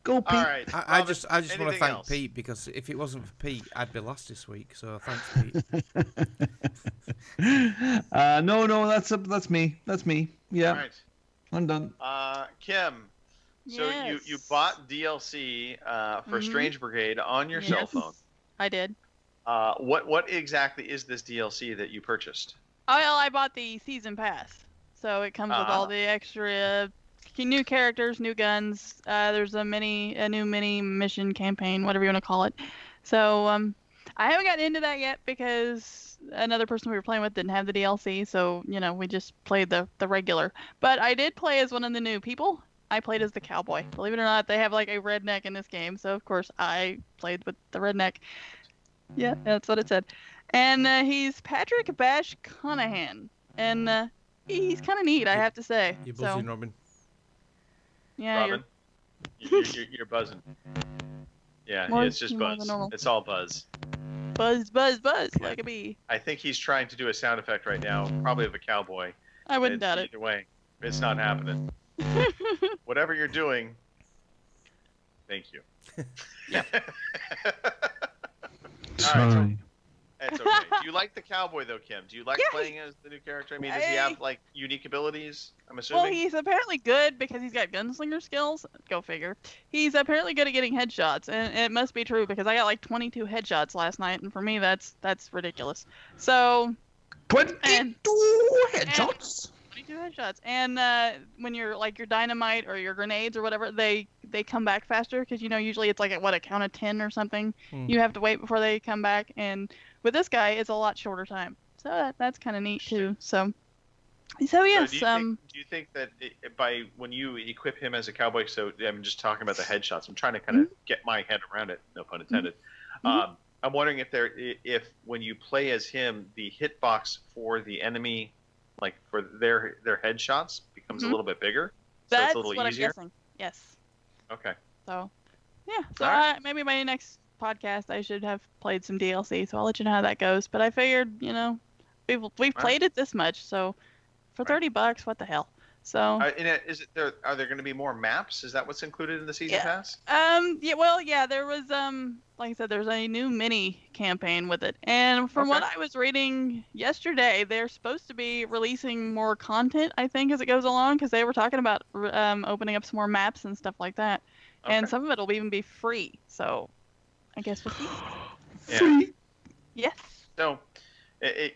Go Pete. All right, Robin, I just want to thank Pete, because if it wasn't for Pete, I'd be last this week. So thanks, Pete. No, that's me. That's me. Yeah. All right. I'm done. Kim. So yes. you bought DLC for Strange Brigade on your cell phone. I did. What exactly is this DLC that you purchased? Well, I bought the season pass, so it comes with all the extra new characters, new guns. There's a new mini mission campaign, whatever you want to call it. So I haven't gotten into that yet because another person we were playing with didn't have the DLC. So we just played the regular. But I did play as one of the new people. I played as the cowboy. Believe it or not, they have like a redneck in this game. So of course I played with the redneck. Yeah, that's what it said. And he's Patrick Bash Conahan, and he's kind of neat, I have to say. You're buzzing, Robin. Yeah, Robin, you're buzzing. Yeah, it's just buzz. It's all buzz. Buzz, like a bee. I think he's trying to do a sound effect right now, probably of a cowboy. I wouldn't doubt it. Either way, it's not happening. Whatever you're doing, thank you. Yeah. Sorry. Right, it's okay. Do you like the cowboy though, Kim? Do you like playing as the new character? I mean, does he have like unique abilities? I'm assuming. Well, he's apparently good because he's got gunslinger skills. Go figure. He's apparently good at getting headshots, and it must be true because I got like 22 headshots last night, and for me that's ridiculous. So 22 headshots. 22 headshots. And when you're like your dynamite or your grenades or whatever, they come back faster because usually it's like a count of 10 or something. You have to wait before they come back, and with this guy it's a lot shorter time. So that's kind of neat too. So yes. Do you think that by when you equip him as a cowboy? So I'm just talking about the headshots. I'm trying to kind of get my head around it. No pun intended. I'm wondering if when you play as him, the hitbox for the enemy, like for their headshots, becomes a little bit bigger. So That's it's a little what easier. I'm guessing. Yes. Okay. So, yeah. So Alright. maybe my next podcast I should have played some DLC. So I'll let you know how that goes. But I figured, we've played it this much, so for $30, what the hell? So. Are there going to be more maps? Is that what's included in the season pass? Yeah. There was like I said, there's a new mini campaign with it, and from what I was reading yesterday, they're supposed to be releasing more content, I think, as it goes along, because they were talking about opening up some more maps and stuff like that, and some of it will even be free. So, I guess we'll see. Free. Yes. So,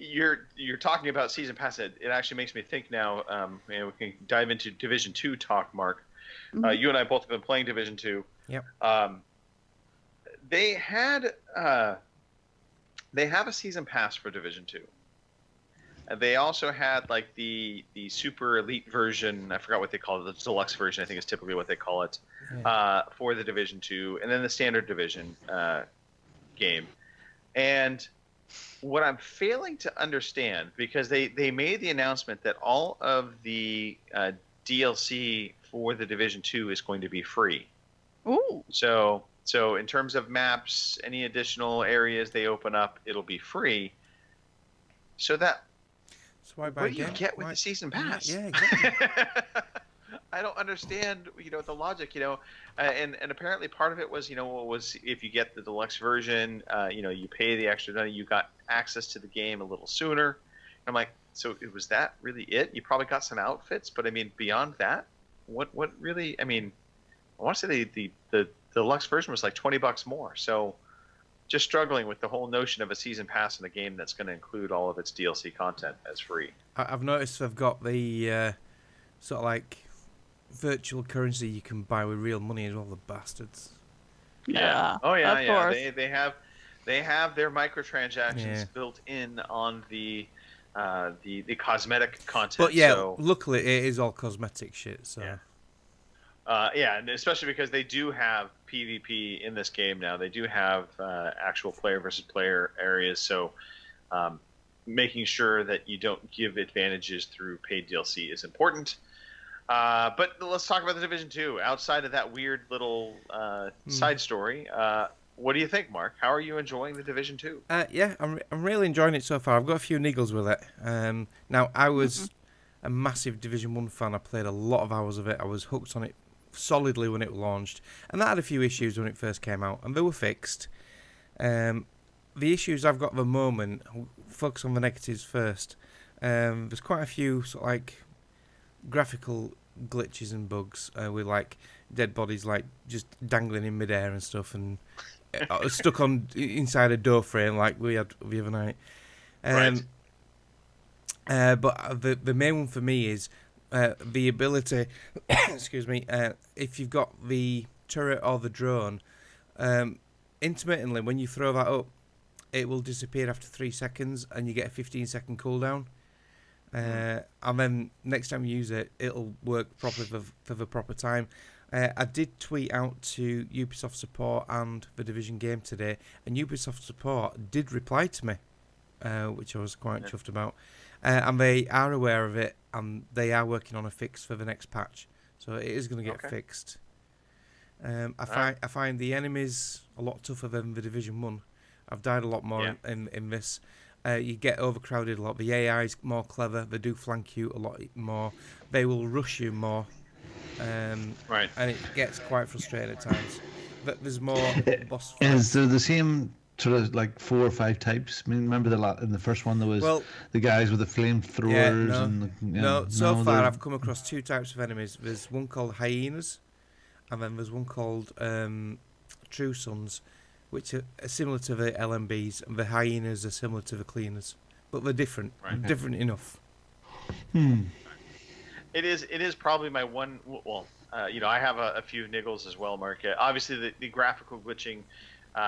you're talking about season pass. It actually makes me think now. We can dive into Division 2 talk, Mark. You and I both have been playing Division 2. Yep. They have a season pass for Division 2. And they also had like the super elite version. I forgot what they call it. The deluxe version, I think, is typically what they call it, for the Division 2, and then the standard division game. And what I'm failing to understand, because they made the announcement that all of the DLC for the Division 2 is going to be free. Ooh. So in terms of maps, any additional areas they open up, it'll be free. So what do you get with the season pass? Yeah, exactly. I don't understand, the logic, and apparently part of it was, was if you get the deluxe version, you pay the extra money, you got access to the game a little sooner. I'm like, so was that really it? You probably got some outfits, but I mean, beyond that, what really? I mean, I want to say the deluxe version was like $20 more. So just struggling with the whole notion of a season pass in a game that's going to include all of its DLC content as free. I've noticed they've got the sort of like virtual currency you can buy with real money as well, the bastards. Yeah. Oh yeah, of yeah. course. They have their microtransactions built in on the cosmetic content. But yeah, so, luckily it is all cosmetic shit. So. Yeah. And especially because they do have PvP in this game now. They do have actual player versus player areas. So making sure that you don't give advantages through paid DLC is important. But let's talk about the Division 2. Outside of that weird little side story, what do you think, Mark? How are you enjoying the Division 2? Yeah, I'm really enjoying it so far. I've got a few niggles with it. Now, I was a massive Division 1 fan. I played a lot of hours of it. I was hooked on it solidly when it launched. And that had a few issues when it first came out, and they were fixed. The issues I've got at the moment, I'll focus on the negatives first. There's quite a few sort of like graphical glitches and bugs with like dead bodies like just dangling in midair and stuff, and stuck on inside a door frame like we had the other night. But the main one for me is the ability excuse me, if you've got the turret or the drone, intermittently when you throw that up, it will disappear after 3 seconds and you get a 15-second cooldown. And then next time you use it, it'll work properly for the proper time. I did tweet out to Ubisoft support and the Division game today, and Ubisoft support did reply to me, which I was quite chuffed about. And they are aware of it, and they are working on a fix for the next patch. So it is going to get fixed. I find the enemies a lot tougher than the Division 1. I've died a lot more in this. You get overcrowded a lot. The AI is more clever. They do flank you a lot more. They will rush you more. And it gets quite frustrating at times. But there's more boss fights. Is there the same sort of like 4 or 5 types? I mean, remember in the first one there was the guys with the flamethrowers? So far I've come across 2 types of enemies. There's one called hyenas, and then there's one called True Sons, which are similar to the LMBs, and the hyenas are similar to the cleaners, but they're different. Different enough. It is probably my one. Well, I have a few niggles as well, Mark. Obviously, the graphical glitching,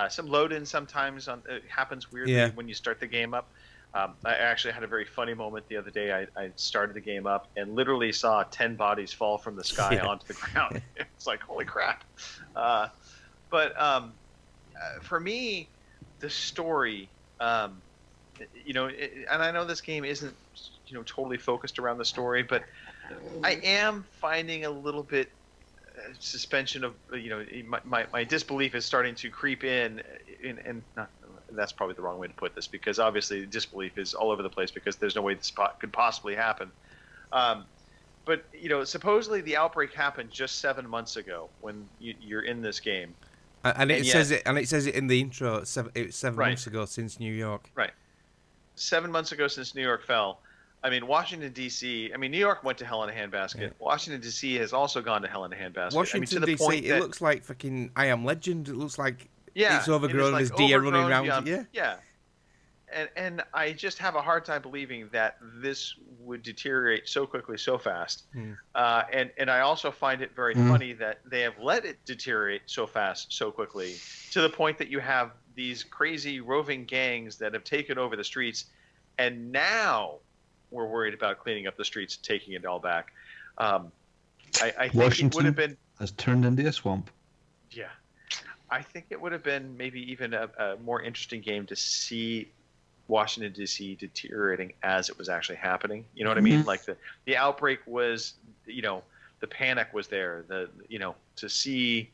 some load-in sometimes it happens weirdly when you start the game up. I actually had a very funny moment the other day. I started the game up and literally saw 10 bodies fall from the sky onto the ground. It's like, holy crap. But for me, the story, and I know this game isn't, totally focused around the story, but I am finding a little bit suspension of, my disbelief is starting to creep in, and not, that's probably the wrong way to put this, because obviously disbelief is all over the place because there's no way this could possibly happen. But supposedly the outbreak happened just 7 months ago when you're in this game, and it says it in the intro. It's seven months ago since New York. Right. 7 months ago since New York fell. I mean, Washington, D.C. I mean, New York went to hell in a handbasket. Yeah. Washington, D.C. has also gone to hell in a handbasket. Washington, to the D.C. point it looks like fucking I Am Legend. It looks like it's overgrown. There's deer running around. Yeah. And I just have a hard time believing that this would deteriorate so quickly, so fast. And I also find it very funny that they have let it deteriorate so fast, so quickly, to the point that you have these crazy roving gangs that have taken over the streets, and now we're worried about cleaning up the streets and taking it all back. I think Washington it would have been has turned into a swamp. Yeah, I think it would have been maybe even a more interesting game to see Washington, D.C. deteriorating as it was actually happening. You know what I mean? Like the outbreak was, the panic was there. To see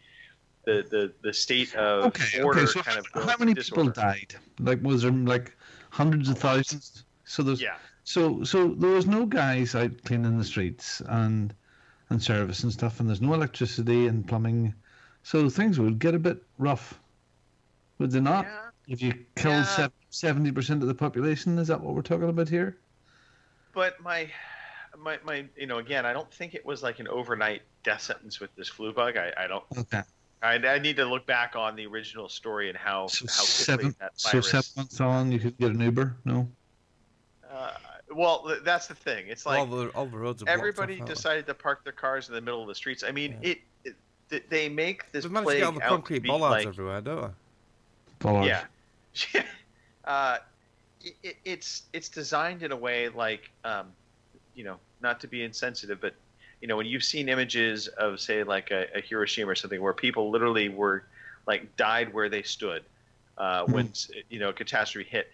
the state of order so kind of. How many people died? Like, was there like hundreds of thousands? So there's So there was no guys out cleaning the streets and service and stuff, and there's no electricity and plumbing, so things would get a bit rough, would they not? Yeah. If you killed 70% of the population, is that what we're talking about here? But my again, I don't think it was like an overnight death sentence with this flu bug. I don't. Okay. I need to look back on the original story and how quickly that virus. So 7 months on, you could get an Uber? No. Well, that's the thing. It's like all the roads are everybody decided to park their cars in the middle of the streets. I mean, they make this They managed plague to get all the out concrete to be bollards like, everywhere, don't they? Bollards. Yeah. It's designed in a way like, not to be insensitive, but when you've seen images of, say, like a Hiroshima or something, where people literally were like died where they stood when a catastrophe hit.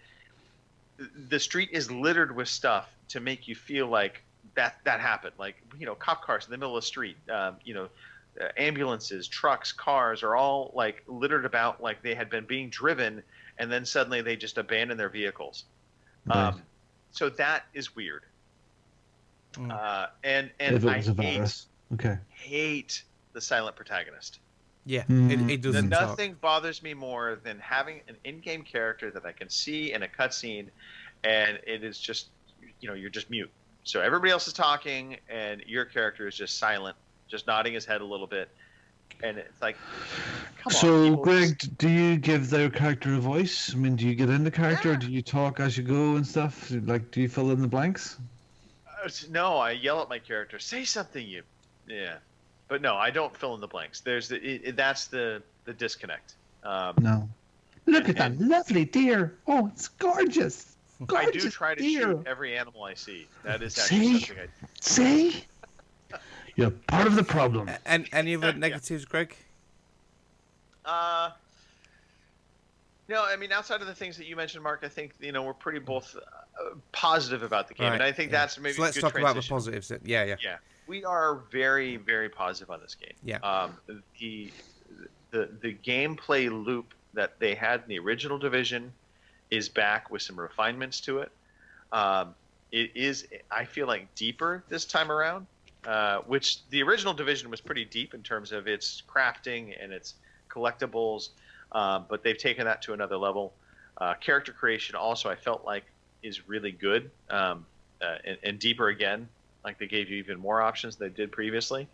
The street is littered with stuff to make you feel like that happened. Like, cop cars in the middle of the street, ambulances, trucks, cars are all like littered about like they had been being driven, and then suddenly they just abandon their vehicles. Right. So that is weird. And if it was I hate the silent protagonist. Yeah, it doesn't. Nothing bothers me more than having an in-game character that I can see in a cutscene, and it is just, you're just mute. So everybody else is talking, and your character is just silent, just nodding his head a little bit, and it's like, come on. So, Greg, do you give their character a voice? I mean, do you get into character, or do you talk as you go and stuff? Like, do you fill in the blanks? No, I yell at my character, say something, yeah. But no, I don't fill in the blanks. There's that's the disconnect. No. Look at that lovely deer. Oh, it's gorgeous. I do try to shoot every animal I see. That is actually something I do. See? You're part of the problem. And any other negatives, Greg? No, I mean, outside of the things that you mentioned, Mark, I think we're pretty both positive about the game, and I think that's maybe. So let's talk about the positives. Yeah. We are very, very positive on this game. Yeah. The gameplay loop that they had in the original Division is back with some refinements to it. It is, I feel like, deeper this time around, which the original Division was pretty deep in terms of its crafting and its collectibles, but they've taken that to another level. Character creation also, I felt like, is really good and deeper again. Like they gave you even more options than they did previously.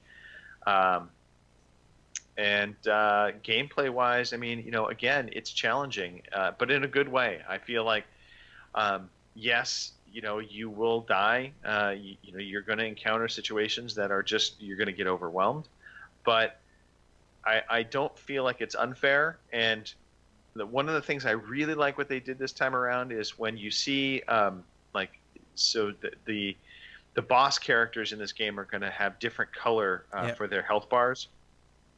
And gameplay-wise, I mean, again, it's challenging, but in a good way. I feel like yes, you will die. You're going to encounter situations that are you're going to get overwhelmed. But I don't feel like it's unfair. And one of the things I really like what they did this time around is when you see the boss characters in this game are going to have different color for their health bars.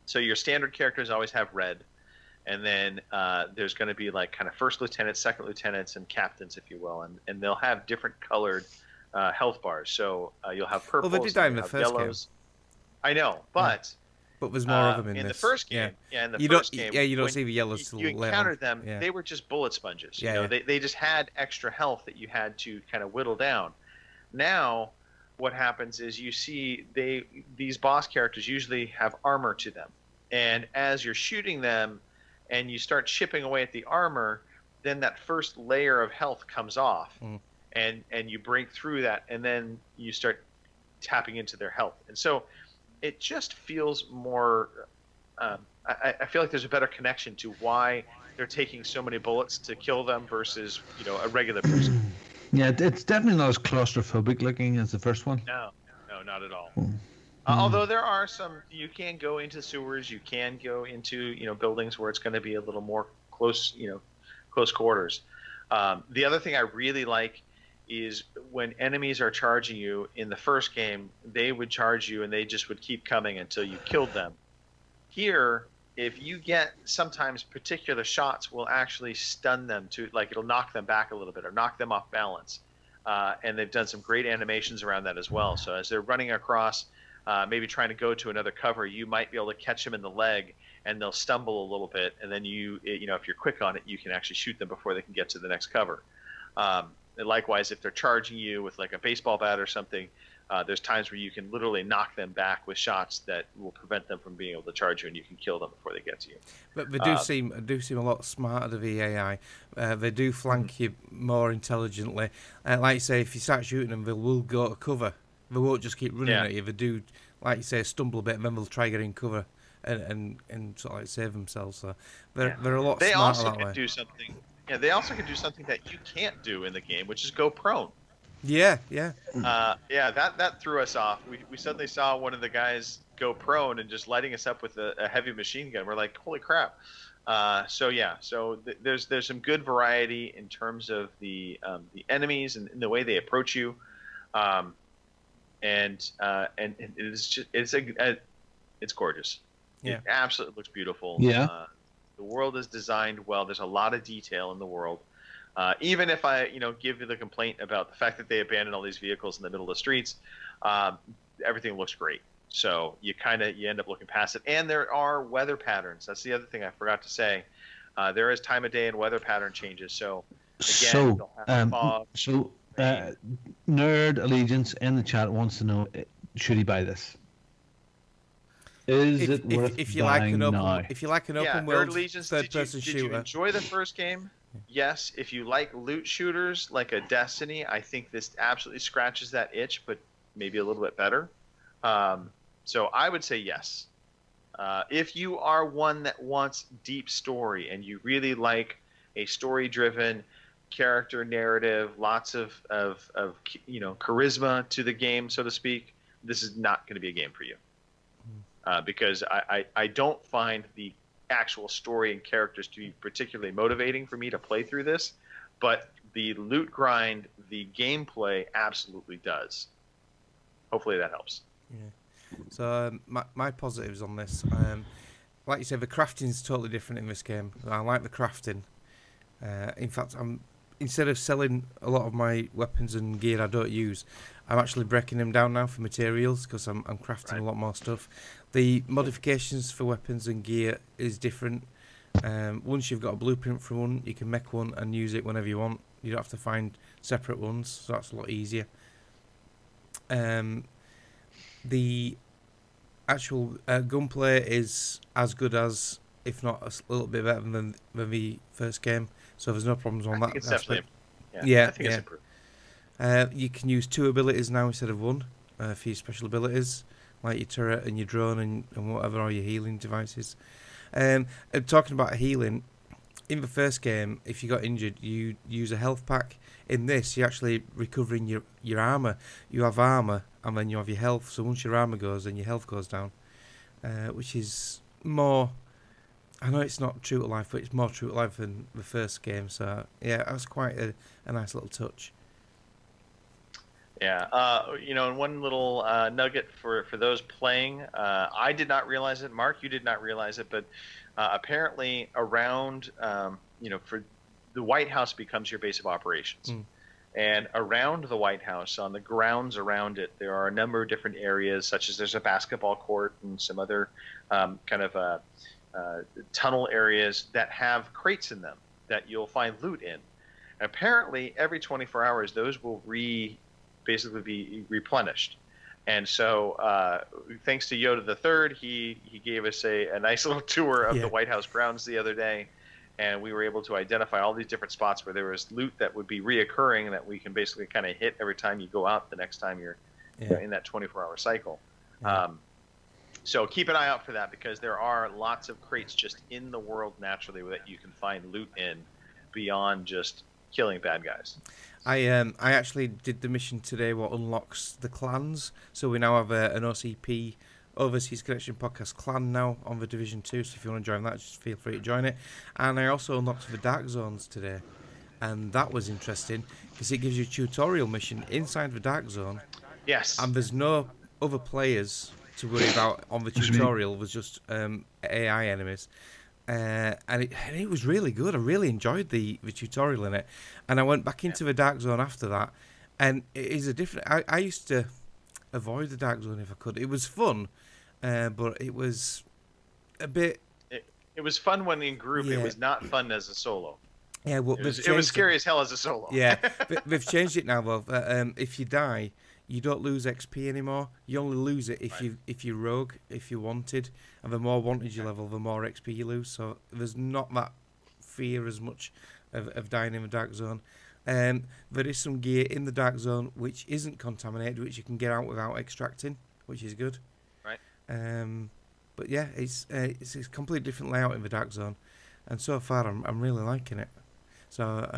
So your standard characters always have red. And then there's going to be like kind of first lieutenants, second lieutenants, and captains, if you will. And they'll have different colored health bars. So you'll have purples, Well, they did that in the first yellows. Game. I know, but... But there's more of them in the this. first game. Yeah, in the you first don't, game. Yeah, you don't when see the yellows till you later encountered on. them, they were just bullet sponges. Yeah. They just had extra health that you had to kind of whittle down. Now, what happens is you see these boss characters usually have armor to them. And as you're shooting them and you start chipping away at the armor, then that first layer of health comes off. And you break through that, and then you start tapping into their health. And so it just feels more... I feel like there's a better connection to why they're taking so many bullets to kill them versus, a regular person. Yeah, it's definitely not as claustrophobic looking as the first one. No, not at all. Although there are some, you can go into sewers, you can go into, buildings where it's going to be a little more close quarters. The other thing I really like is when enemies are charging you in the first game, they would charge you and they just would keep coming until you killed them. Here, if you get sometimes particular shots will actually stun them to, like it'll knock them back a little bit or knock them off balance. And they've done some great animations around that as well. So as they're running across, maybe trying to go to another cover, you might be able to catch them in the leg and they'll stumble a little bit. And then if you're quick on it, you can actually shoot them before they can get to the next cover. And likewise, if they're charging you with like a baseball bat or something, there's times where you can literally knock them back with shots that will prevent them from being able to charge you, and you can kill them before they get to you. But they do seem a lot smarter, the VAI. They do flank you more intelligently. Like you say, if you start shooting them, they will go to cover. They won't just keep running at you. They do, like you say, stumble a bit, and then they'll try getting cover and sort of like save themselves. So they're a lot smarter that way. They also can do something. Yeah, they also can do something that you can't do in the game, which is go prone. Yeah. That threw us off. We suddenly saw one of the guys go prone and just lighting us up with a heavy machine gun. We're like, holy crap! So there's some good variety in terms of the enemies and the way they approach you, and it's gorgeous. Yeah. It absolutely looks beautiful. Yeah. The world is designed well. There's a lot of detail in the world. Even if I, give you the complaint about the fact that they abandoned all these vehicles in the middle of the streets, everything looks great. So you end up looking past it. And there are weather patterns. That's the other thing I forgot to say. There is time of day and weather pattern changes. So again, fog. Nerd Allegiance in the chat wants to know: should he buy this? Is it worth if you buying like now? If you like an open Nerd world Allegiance, third-person did shooter, you enjoy the first game? Yes. If you like loot shooters like a Destiny, I think this absolutely scratches that itch, but maybe a little bit better. So I would say yes. If you are one that wants deep story and you really like a story-driven character narrative, lots of charisma to the game, so to speak, this is not going to be a game for you. Because I don't find the actual story and characters to be particularly motivating for me to play through this, but the loot grind, the gameplay absolutely does. Hopefully that helps. Yeah. So my positives on this, like you said, the crafting is totally different in this game. I like the crafting. In fact, instead of selling a lot of my weapons and gear I don't use, I'm actually breaking them down now for materials because I'm crafting a lot more stuff. The modifications for weapons and gear is different. Once you've got a blueprint for one, you can make one and use it whenever you want. You don't have to find separate ones, so that's a lot easier. The actual gunplay is as good as, if not a little bit better than the first game, so there's no problems on that aspect. Yeah, I think it's improved. You can use 2 abilities now instead of 1 for your special abilities, like your turret and your drone and whatever, or your healing devices. And talking about healing, in the first game, if you got injured, you use a health pack. In this, you're actually recovering your armor. You have armor, and then you have your health. So once your armor goes, then your health goes down, which is more. I know it's not true to life, but it's more true to life than the first game. So yeah, that's quite a nice little touch. Yeah, and one little nugget for those playing, I did not realize it. Mark, you did not realize it, but apparently around, for the White House becomes your base of operations. And around the White House, on the grounds around it, there are a number of different areas, such as there's a basketball court and some other tunnel areas that have crates in them that you'll find loot in. And apparently, every 24 hours, those will basically be replenished. And so thanks to Yoda the Third, he gave us a nice little tour of the White House grounds the other day, and we were able to identify all these different spots where there was loot that would be reoccurring that we can basically kind of hit every time you go out the next time you're in that 24-hour cycle. So keep an eye out for that, because there are lots of crates just in the world naturally that you can find loot in beyond just killing bad guys. I actually did the mission today what unlocks the clans. So we now have an OCP, Overseas Connection Podcast clan now on the Division 2. So if you want to join that, just feel free to join it. And I also unlocked the Dark Zones today. And that was interesting because it gives you a tutorial mission inside the Dark Zone. Yes. And there's no other players to worry about on the tutorial. There's just AI enemies. And it was really good. I really enjoyed the tutorial in it, and I went back into the Dark Zone after that, and it is a different. I used to avoid the Dark Zone if I could. It was fun, but it was a bit. It was fun when in group. Yeah. It was not fun as a solo. Yeah, well, it was scary as hell as a solo. Yeah, they've changed it now though. If you die, you don't lose XP anymore. You only lose it if you rogue, if you're wanted, and the more wanted you level, the more XP you lose. So there's not that fear as much of dying in the Dark Zone. There is some gear in the Dark Zone which isn't contaminated, which you can get out without extracting, which is good. Right. But yeah, it's a completely different layout in the Dark Zone, and so far I'm really liking it. So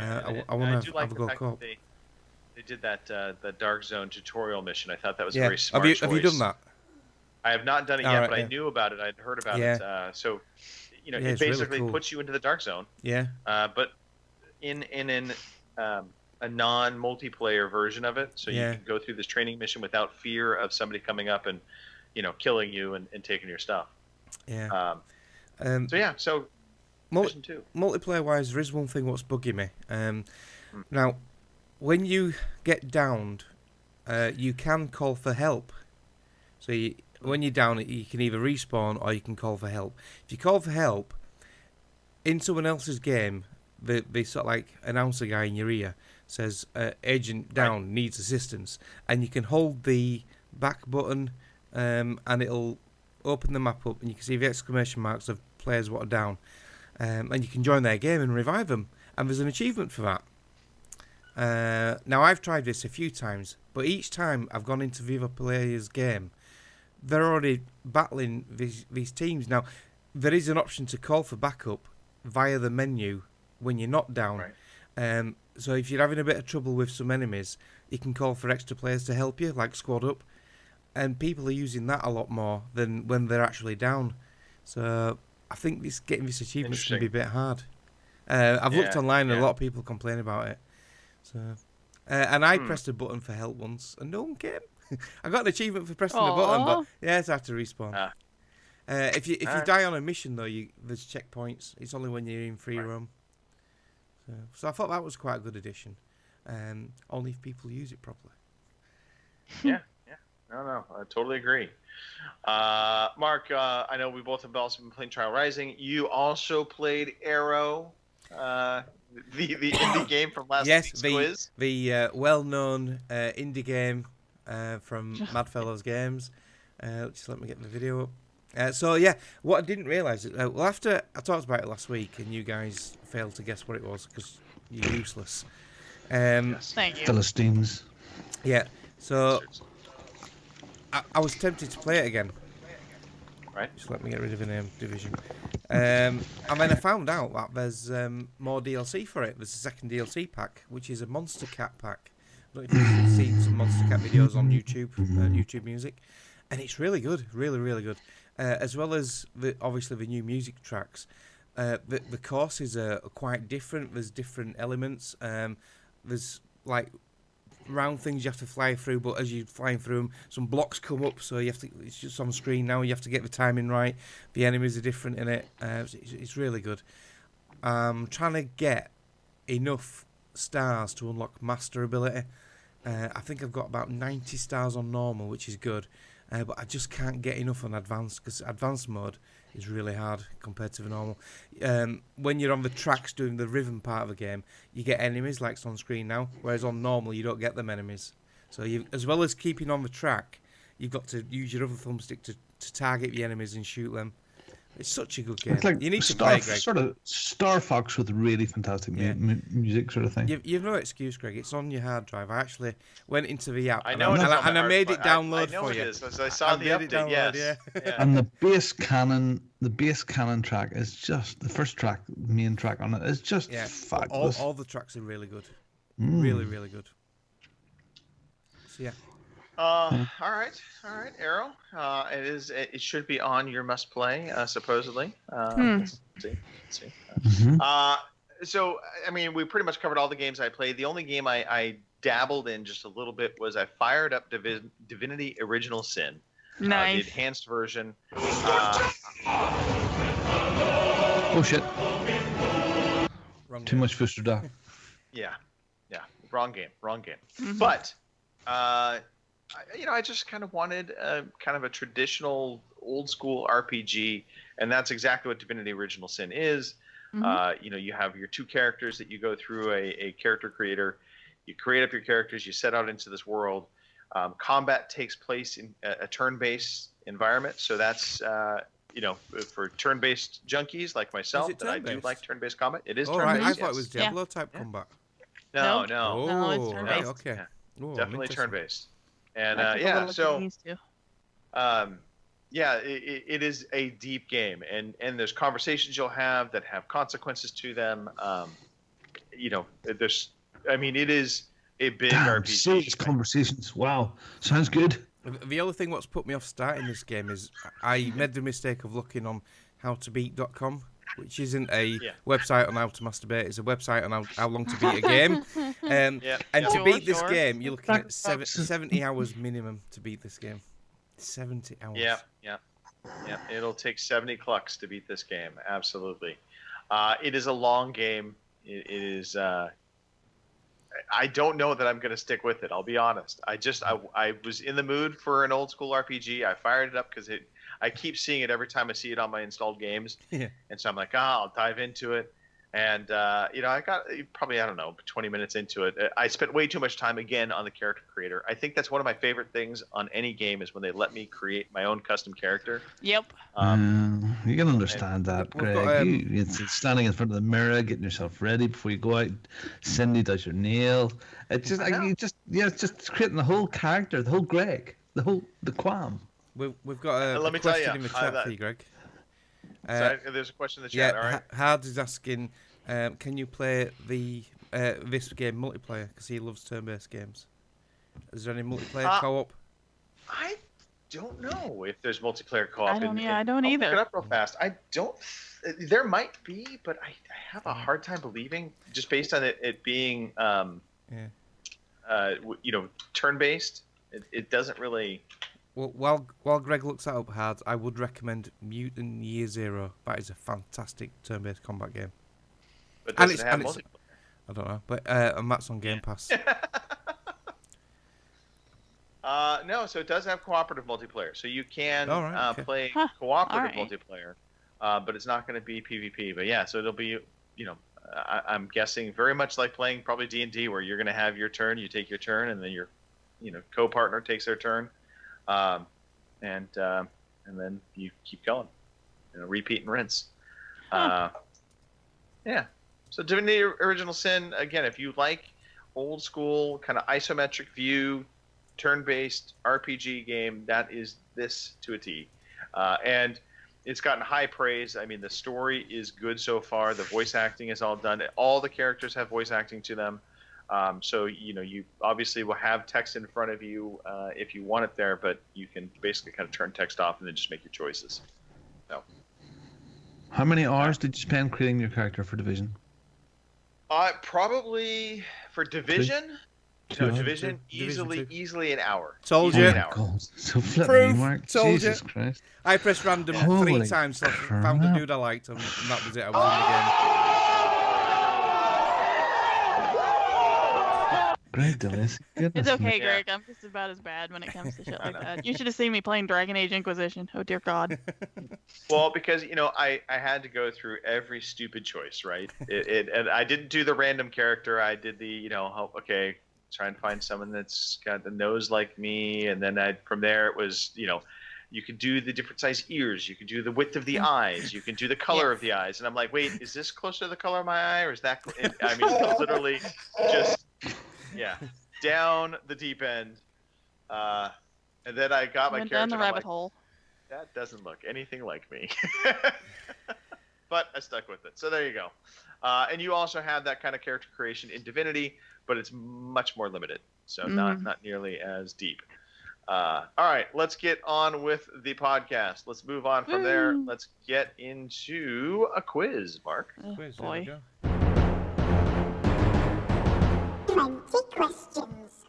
I want to have a go co-op. They did the Dark Zone tutorial mission. I thought that was a very smart choice. Have you done that? I have not done it yet, but I knew about it. I'd heard about it. So, it basically really puts you into the Dark Zone. Yeah. But in a non-multiplayer version of it, so you can go through this training mission without fear of somebody coming up and, killing you and taking your stuff. Yeah. So mission 2. Multiplayer-wise, there is one thing what's bugging me. Now, when you get downed, you can call for help. So when you're down, you can either respawn or you can call for help. If you call for help, in someone else's game, they sort of like announce a guy in your ear, says, agent down, needs assistance. And you can hold the back button and it'll open the map up and you can see the exclamation marks of players what are down. And you can join their game and revive them. And there's an achievement for that. Now, I've tried this a few times, but each time I've gone into the other player's game, they're already battling these teams. Now, there is an option to call for backup via the menu when you're not down. Right. So if you're having a bit of trouble with some enemies, you can call for extra players to help you, like squad up. And people are using that a lot more than when they're actually down. So I think getting this achievement is going to be a bit hard. I've looked online and a lot of people complain about it. So, and I pressed a button for help once, and no one came. I got an achievement for pressing the button, but it's have to respawn. If you die on a mission though, there's checkpoints. It's only when you're in free roam. So I thought that was quite a good addition. Only if people use it properly. Yeah. No, I totally agree. Mark, I know we both have also been playing Trial Rising. You also played Arrow. The indie game from last week's quiz. The well-known indie game from Madfellows Games. Just let me get the video up. What I didn't realise, after I talked about it last week and you guys failed to guess what it was because you're useless. Thank you. Philistines. Yeah, so I was tempted to play it again. Right. Just let me get rid of the name division. And then I found out that there's more DLC for it. There's a second DLC pack, which is a Monster Cat pack. I don't know if you've seen some Monster Cat videos on YouTube, YouTube Music, and it's really good, really, really good. As well as obviously the new music tracks. The courses are quite different. There's different elements. There's like round things you have to fly through, but as you're flying through them, some blocks come up, so you have to. It's just on screen now. You have to get the timing right. The enemies are different in it. It's really good. I'm trying to get enough stars to unlock master ability. I think I've got about 90 stars on normal, which is good. But I just can't get enough on advanced, because advanced mode is really hard compared to the normal. When you're on the tracks doing the rhythm part of the game, you get enemies like it's on screen now, whereas on normal you don't get them enemies. So as well as keeping on the track, you've got to use your other thumbstick to target the enemies and shoot them. It's such a good game. It's like you need to play, Greg. Sort of Star Fox with really fantastic music sort of thing. You've no excuse, Greg. It's on your hard drive. I actually went into the app I made it download for you. I As I saw the update, yes. Yeah. And the bass cannon track is just the first track, main track on it is just fabulous. All the tracks are really good. Really, really good. So yeah. All right, Arrow. It should be on your must play, supposedly. Let's see. So I mean, we pretty much covered all the games I played. The only game I dabbled in just a little bit was I fired up Divinity Original Sin. Nice. The enhanced version. Oh shit! Too much Fister Duck. Yeah. Wrong game. But I just kind of wanted kind of a traditional old school RPG, and that's exactly what Divinity Original Sin is. You have your two characters that you go through a character creator. You create up your characters. You set out into this world. Combat takes place in a turn-based environment, so that's for turn-based junkies like myself, that I do like turn-based combat. It is turn-based. Right. I thought it was Diablo type combat. No. No, it's turn-based. Okay. Oh, definitely turn-based. And it is a deep game, and there's conversations you'll have that have consequences to them. It is a big RPG. Serious conversations. Wow, sounds good. The other thing what's put me off starting this game is I made the mistake of looking on howtobeat.com, which isn't a website on how to masturbate. It's a website on how long to beat a game. And to beat this game, you're looking at 70 hours minimum to beat this game. 70 hours. Yeah. It'll take 70 clucks to beat this game. Absolutely. It is a long game. It is. I don't know that I'm going to stick with it. I'll be honest. I was in the mood for an old school RPG. I fired it up because I keep seeing it every time I see it on my installed games. Yeah. And so I'm like, I'll dive into it. And, I got probably, 20 minutes into it. I spent way too much time, again, on the character creator. I think that's one of my favorite things on any game is when they let me create my own custom character. Yep. You can understand that, Greg. It's standing in front of the mirror, getting yourself ready before you go out. Cindy does your nail. It's just creating the whole character, the whole Greg, the Quam. We've got a question in the chat for you, Greg. There's a question in the chat. All right. Hard is asking, can you play this game multiplayer? Because he loves turn-based games. Is there any multiplayer co-op? I don't know if there's multiplayer co-op. I don't either. I'll look it up real fast. I don't. There might be, but I have a hard time believing, just based on it being, turn-based. It doesn't really. Well, while Greg looks that up hard, I would recommend Mutant Year Zero. That is a fantastic turn-based combat game. But does it have multiplayer? I don't know, but and that's on Game Pass. No, so it does have cooperative multiplayer. So you can play cooperative multiplayer, but it's not going to be PvP. But yeah, so it'll be, I'm guessing very much like playing probably D&D, where you're going to have your turn, you take your turn, and then your, co-partner takes their turn. And then you keep going, repeat and rinse. So Divinity Original Sin, again, if you like old school kind of isometric view, turn-based RPG game, that is this to a T. And it's gotten high praise. I mean, the story is good so far. The voice acting is all done. All the characters have voice acting to them. So, you obviously will have text in front of you if you want it there, but you can basically kind of turn text off and then just make your choices. So. How many hours did you spend creating your character for Division? Probably for Division. Division easily an hour. Told you. So flipping me, Mark. Told Jesus you. Christ. I pressed random Holy 3 times, so I found a dude I liked, and that was it. I was in the game. Greg Dillis. It's okay, Greg. I'm just about as bad when it comes to shit like that. You should have seen me playing Dragon Age Inquisition. Oh, dear God. Well, because, I had to go through every stupid choice, right? And I didn't do the random character. I did the, try and find someone that's got the nose like me. And then from there, it was, you could do the different size ears. You could do the width of the eyes. You can do the color of the eyes. And I'm like, wait, is this closer to the color of my eye? Or is that... I mean, literally just... Yeah, down the deep end, and then I got my character. Down the rabbit hole. That doesn't look anything like me, but I stuck with it. So there you go. And you also have that kind of character creation in Divinity, but it's much more limited, so not nearly as deep. All right, let's get on with the podcast. Let's move on from there. Let's get into a quiz, Mark. Quiz, boy. 20 questions.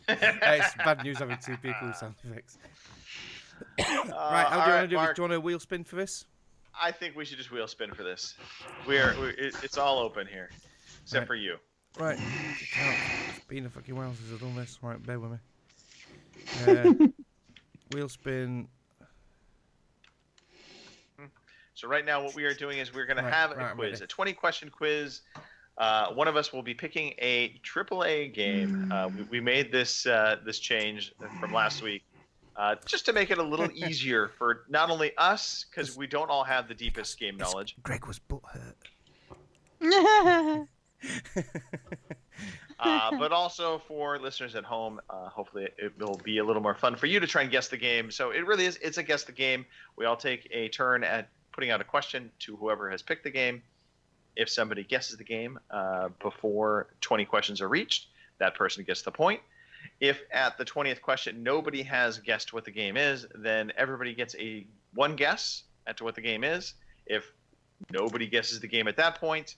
It's bad news having 2 people with sound effects. Right, how do you want to do? Mark, Do you want a wheel spin for this? I think we should just wheel spin for this. It's all open here, except for you. Right. It's been a fucking while since I've done this. Right, bear with me. Wheel spin. So right now what we are doing is we're going to have a quiz, a 20-question quiz. One of us will be picking a AAA game. We made this change from last week just to make it a little easier for not only us, because we don't all have the deepest game knowledge. Greg was butthurt. But also for listeners at home, hopefully it will be a little more fun for you to try and guess the game. So it really is. It's a guess the game. We all take a turn at putting out a question to whoever has picked the game. If somebody guesses the game before 20 questions are reached, that person gets the point. If at the 20th question nobody has guessed what the game is, then everybody gets one guess as to what the game is. If nobody guesses the game at that point,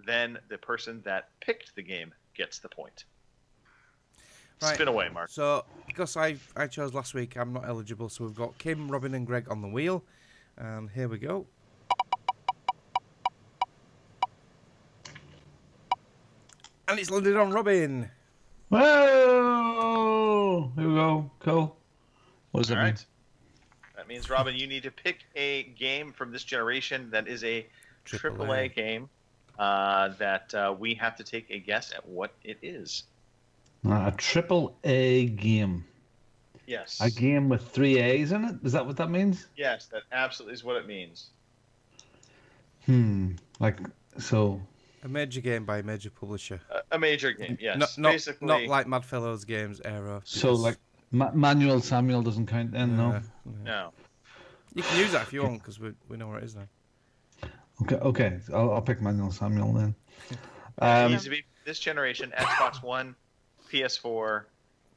then the person that picked the game gets the point. Right. Spin away, Mark. So, because I chose last week, I'm not eligible. So we've got Kim, Robin, and Greg on the wheel. And here we go. And it's landed on Robin. Whoa! Here we go. Cool. What does that mean? That means, Robin, you need to pick a game from this generation that is a AAA game that we have to take a guess at what it is. A AAA game. Yes. A game with 3 A's in it? Is that what that means? Yes, that absolutely is what it means. Like, so... A major game by a major publisher. A major game, yes. Basically, not like Madfellows Games Aero. So, like, Manuel Samuel doesn't count then, no? No. You can use that if you want, because we know where it is now. Okay. I'll pick Manuel Samuel then. It needs to be this generation, Xbox One, PS4, or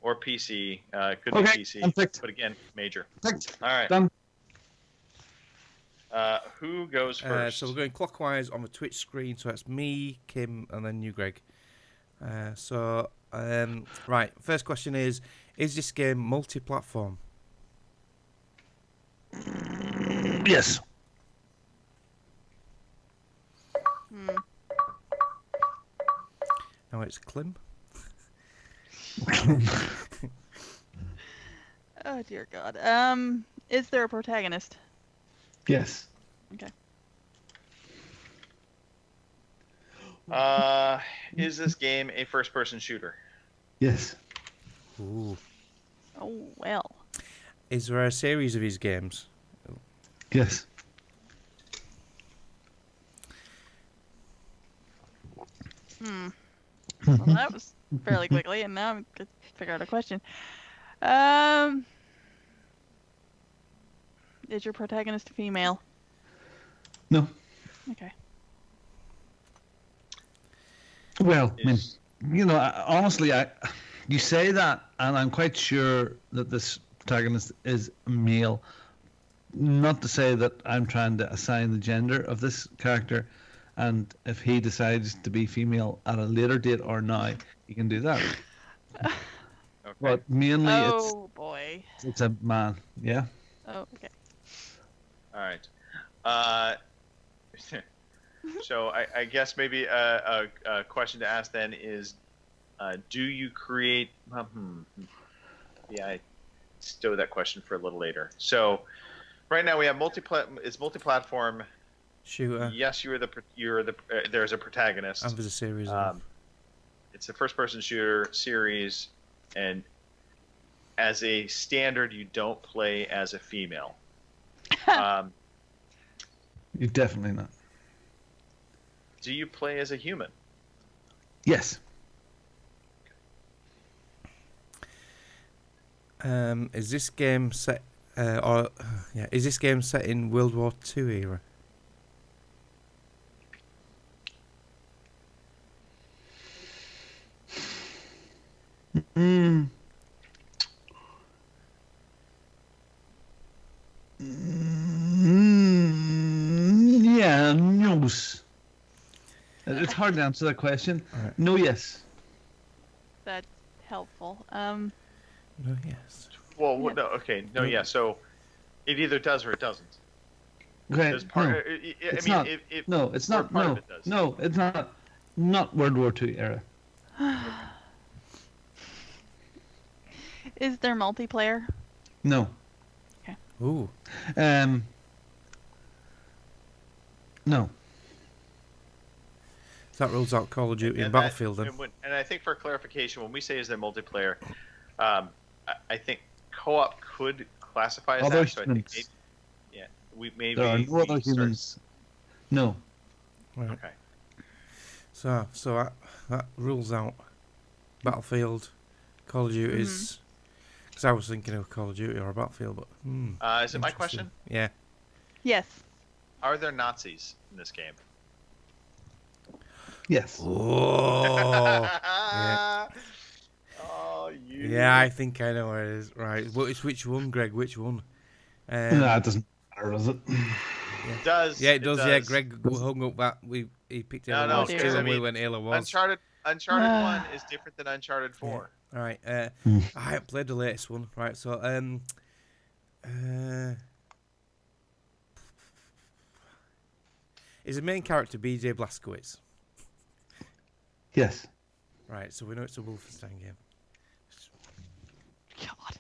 PC. Could be PC, but again, major. Picked. All right. Done. Who goes first? So we're going clockwise on the Twitch screen. So it's me, Kim, and then you, Greg. Right. First question is this game multi-platform? Yes. No, it's Klim. Oh dear God. Is there a protagonist? Yes. Okay. Is this game a first-person shooter? Yes. Ooh. Oh well. Is there a series of these games? Yes. Well, that was fairly quickly, and now I'm going to figure out a question. Is your protagonist female? No. Okay. Well, I mean, you know, honestly, you say that, and I'm quite sure that this protagonist is male. Not to say that I'm trying to assign the gender of this character, and if he decides to be female at a later date or now, he can do that. Okay. But mainly, boy. it's a man. Yeah. Oh, okay. All right. So I guess maybe a question to ask then is, do you create? Yeah, I stow that question for a little later. So right now we have multi-platform shooter. Yes, there's a protagonist. And there's a series. It's a first-person shooter series, and as a standard, you don't play as a female. You're definitely not. Do you play as a human? Yes. Is this game set? Is this game set in World War II era? Yeah, no. It's hard to answer that question. Right. No, yes. That's helpful. No, yes. Well, no, okay, no, yeah. So it either does or it doesn't. Okay. There's part, No, it's not. No, it's not. part No, of it does. no, it's not. Not World War II era. Is there multiplayer? No. Ooh. No. So that rules out Call of Duty and Battlefield then. And I think for clarification, when we say is there multiplayer, I think co-op could classify as Other that. So I think humans. maybe There are no other humans. No. Right. Okay. So that rules out Battlefield, Call of Duty's. Because I was thinking of Call of Duty or a Battlefield, but Is it my question? Yeah. Yes. Are there Nazis in this game? Yes. Oh. Yeah. Oh, you. Yeah, I think I know where it is. Right. Well, it's which one, Greg? Which one? No, it doesn't matter, does it? It does. Yeah, it does. Yeah, Greg hung up that he picked Halo No, Wars 2 because, I and we mean, went Halo Wars. Uncharted 1 is different than Uncharted 4. All right. I haven't played the latest one. Right. So is the main character BJ Blazkowicz? Yes. Right. So we know it's a Wolfenstein game. God.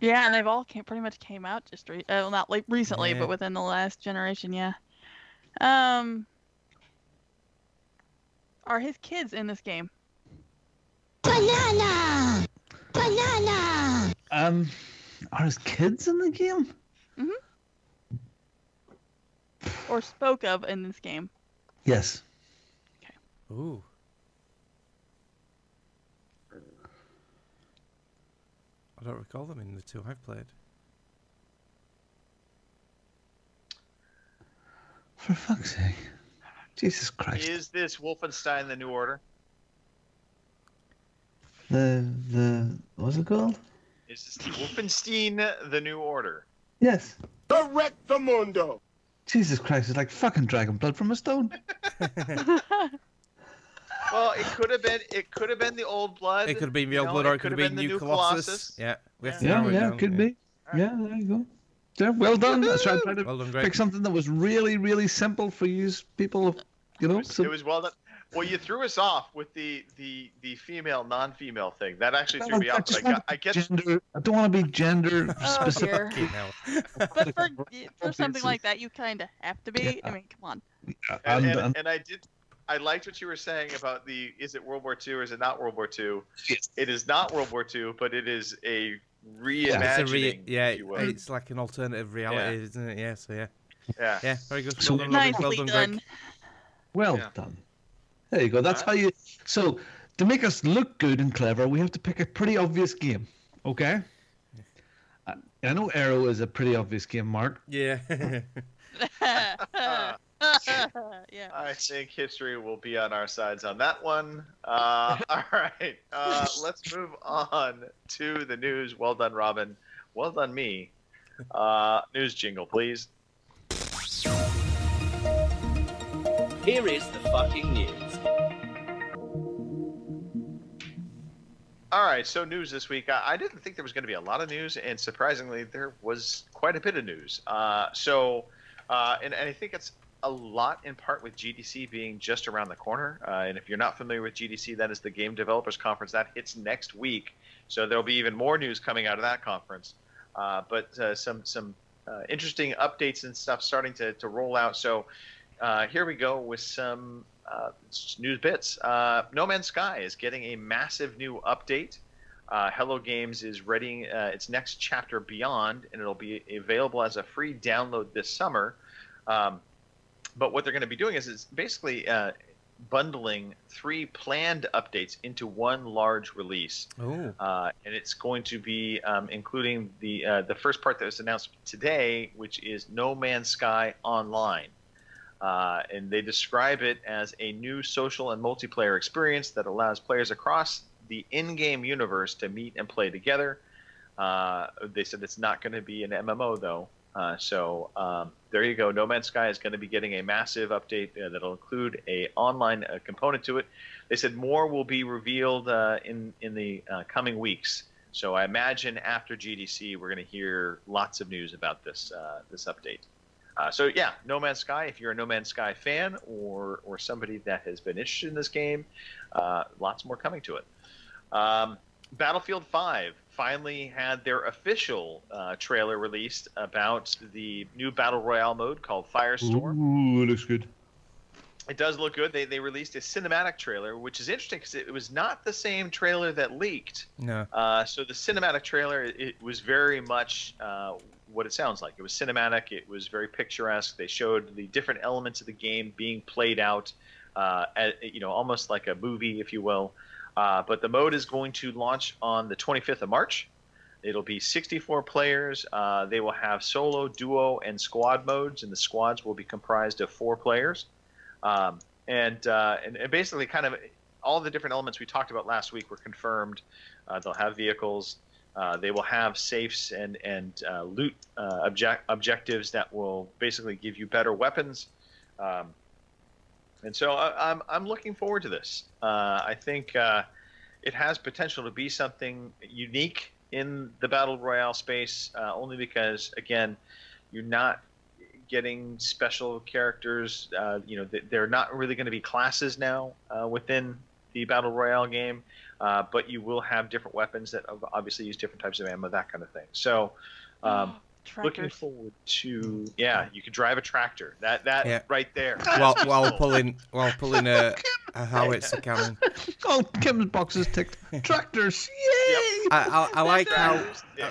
Yeah, and they've all pretty much came out just not like recently, Yeah. but within the last generation. Yeah. Are his kids in this game? Banana! Banana! Are his kids in the game? Or spoke of in this game? Yes. Ooh. I don't recall them in the two I've played. For fuck's sake. Jesus Christ. Is this Wolfenstein: The New Order? What's it called? Is this Wolfenstein: The New Order? Yes. Correct the mundo. Jesus Christ, it's like fucking dragon blood from a stone. Well, it could have been the Old Blood. It could have been the Old Blood, or it could have been the New Colossus. Yeah, we have to Yeah, narrow it yeah, down, could be. Yeah, there you go. Yeah, well done. I tried to Well done, Greg. pick something that was really, really simple for you people, you know. It was well done. Well, you threw us off with the female, non-female thing. That actually threw me off. But I get gender. I don't want to be gender Oh, specific. dear. But for something like that, you kind of have to be. Yeah. I mean, come on. and I liked what you were saying about is it World War II or is it not World War II? Yes. It is not World War II, but it is a reimagining. if you will. It's like an alternative reality, isn't it? Yeah, so yeah. Yeah. Yeah, very good. So- Well done, Robin. Nicely Well done, Greg. done. Well done. There you go. That's how you. So to make us look good and clever, we have to pick a pretty obvious game. Okay. I know Arrow is a pretty obvious game, Mark. Yeah. Yeah. I think history will be on our sides on that one. All right. Let's move on to the news. Well done, Robin. Well done, me. News jingle, please. Here is the fucking news. All right, so news this week. I didn't think there was going to be a lot of news, and surprisingly, there was quite a bit of news. And I think it's a lot in part with GDC being just around the corner. And if you're not familiar with GDC, that is the Game Developers Conference. That hits next week, so there'll be even more news coming out of that conference. But some interesting updates and stuff starting to roll out. So here we go with some news bits. No Man's Sky is getting a massive new update. Hello Games is readying its next chapter Beyond, and it'll be available as a free download this summer. But what they're going to be doing is basically bundling 3 planned updates into one large release. And it's going to be including the first part that was announced today, which is No Man's Sky Online. And they describe it as a new social and multiplayer experience that allows players across the in-game universe to meet and play together. They said it's not going to be an MMO, though. So there you go. No Man's Sky is going to be getting a massive update that'll include a online component to it. They said more will be revealed in the coming weeks. So I imagine after GDC, we're going to hear lots of news about this update. So yeah, No Man's Sky. If you're a No Man's Sky fan or somebody that has been interested in this game, lots more coming to it. Battlefield 5 finally had their official trailer released about the new Battle Royale mode called Firestorm. Ooh, it looks good. It does look good. They released a cinematic trailer, which is interesting because it was not the same trailer that leaked. No. So the cinematic trailer, it was very much what it sounds like. It was cinematic. It was very picturesque. They showed the different elements of the game being played out, almost like a movie, if you will. But the mode is going to launch on the 25th of March. It'll be 64 players. They will have solo, duo, and squad modes, and the squads will be comprised of 4 players. And basically kind of all the different elements we talked about last week were confirmed. They'll have vehicles. They will have safes and loot objectives that will basically give you better weapons. And so I'm looking forward to this. I think it has potential to be something unique in the Battle Royale space, only because, again, you're not getting special characters. They're not really going to be classes now within the Battle Royale game, but you will have different weapons that obviously use different types of ammo, that kind of thing. So looking forward to, you could drive a tractor. That right there. While pulling a howitzer cannon. Oh, Kim's boxes ticked. Tractors, yay! Yep. I like how,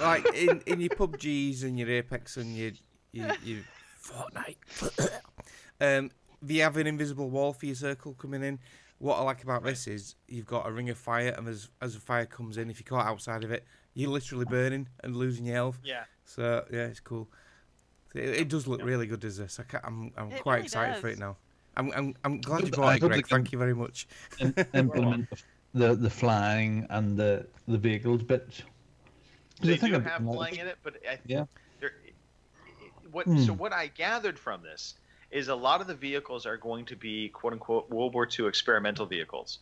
like in your PUBGs and your Apex and your Fortnite, they have an invisible wall for your circle coming in. What I like about this is you've got a ring of fire, and as the fire comes in, if you're caught outside of it, you're literally burning and losing your health. Yeah. So yeah, it's cool. It does look really good as this. I'm quite really excited for does. it now. I'm glad you brought it, Greg. Thank you very much. Implement the flying and the vehicles bits. They do have flying in it, but what I gathered from this is a lot of the vehicles are going to be quote unquote World War II experimental vehicles.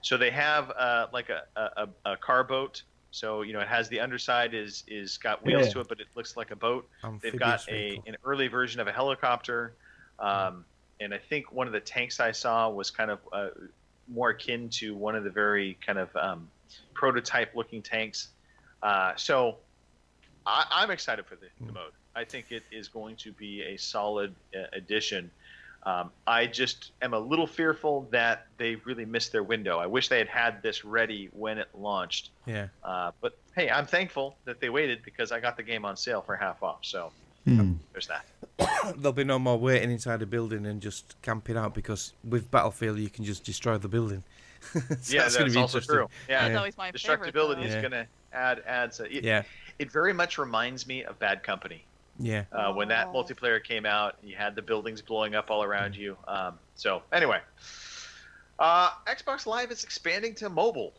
So they have like a car boat. So it has the underside is got wheels to it, but it looks like a boat. They've got an early version of a helicopter, and I think one of the tanks I saw was kind of more akin to one of the very kind of prototype looking tanks. So I'm excited for the mode. I think it is going to be a solid addition. I just am a little fearful that they really missed their window. I wish they had this ready when it launched. Yeah. But hey, I'm thankful that they waited because I got the game on sale for half off. So there's that. There'll be no more waiting inside a building and just camping out, because with Battlefield you can just destroy the building. So Yeah, that's gonna be also interesting. true. Yeah, That's always my favorite, destructibility though. is Yeah. going to add. So Yeah. It very much reminds me of Bad Company. Yeah. When that multiplayer came out, you had the buildings blowing up all around you. So anyway, Xbox Live is expanding to mobile.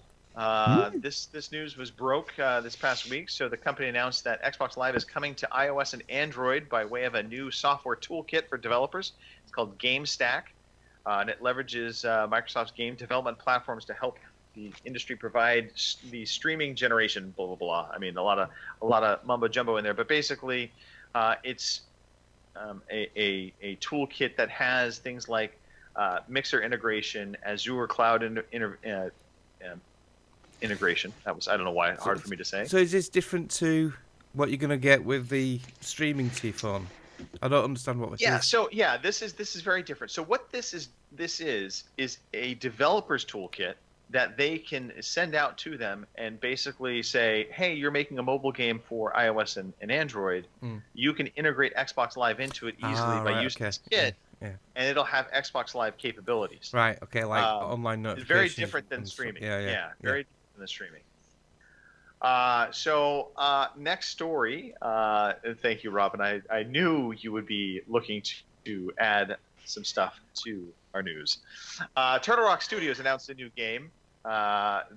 This news was broke this past week. So the company announced that Xbox Live is coming to iOS and Android by way of a new software toolkit for developers. It's called GameStack, and it leverages Microsoft's game development platforms to help the industry provide the streaming generation. Blah blah blah. I mean, a lot of mumbo jumbo in there, but basically, it's a toolkit that has things like Mixer integration, Azure Cloud integration. That was, I don't know why, hard for me to say. So is this different to what you're gonna get with the streaming phone? I don't understand what this is. So this is very different. So what this is a developer's toolkit that they can send out to them and basically say, hey, you're making a mobile game for iOS and Android. You can integrate Xbox Live into it easily by using this kit, and it'll have Xbox Live capabilities. Right. Okay. Like online notifications. It's very different than and stuff. streaming. Yeah. Very different than streaming. Next story. Thank you, Robin. I knew you would be looking to add some stuff to our news. Turtle Rock Studios announced a new game.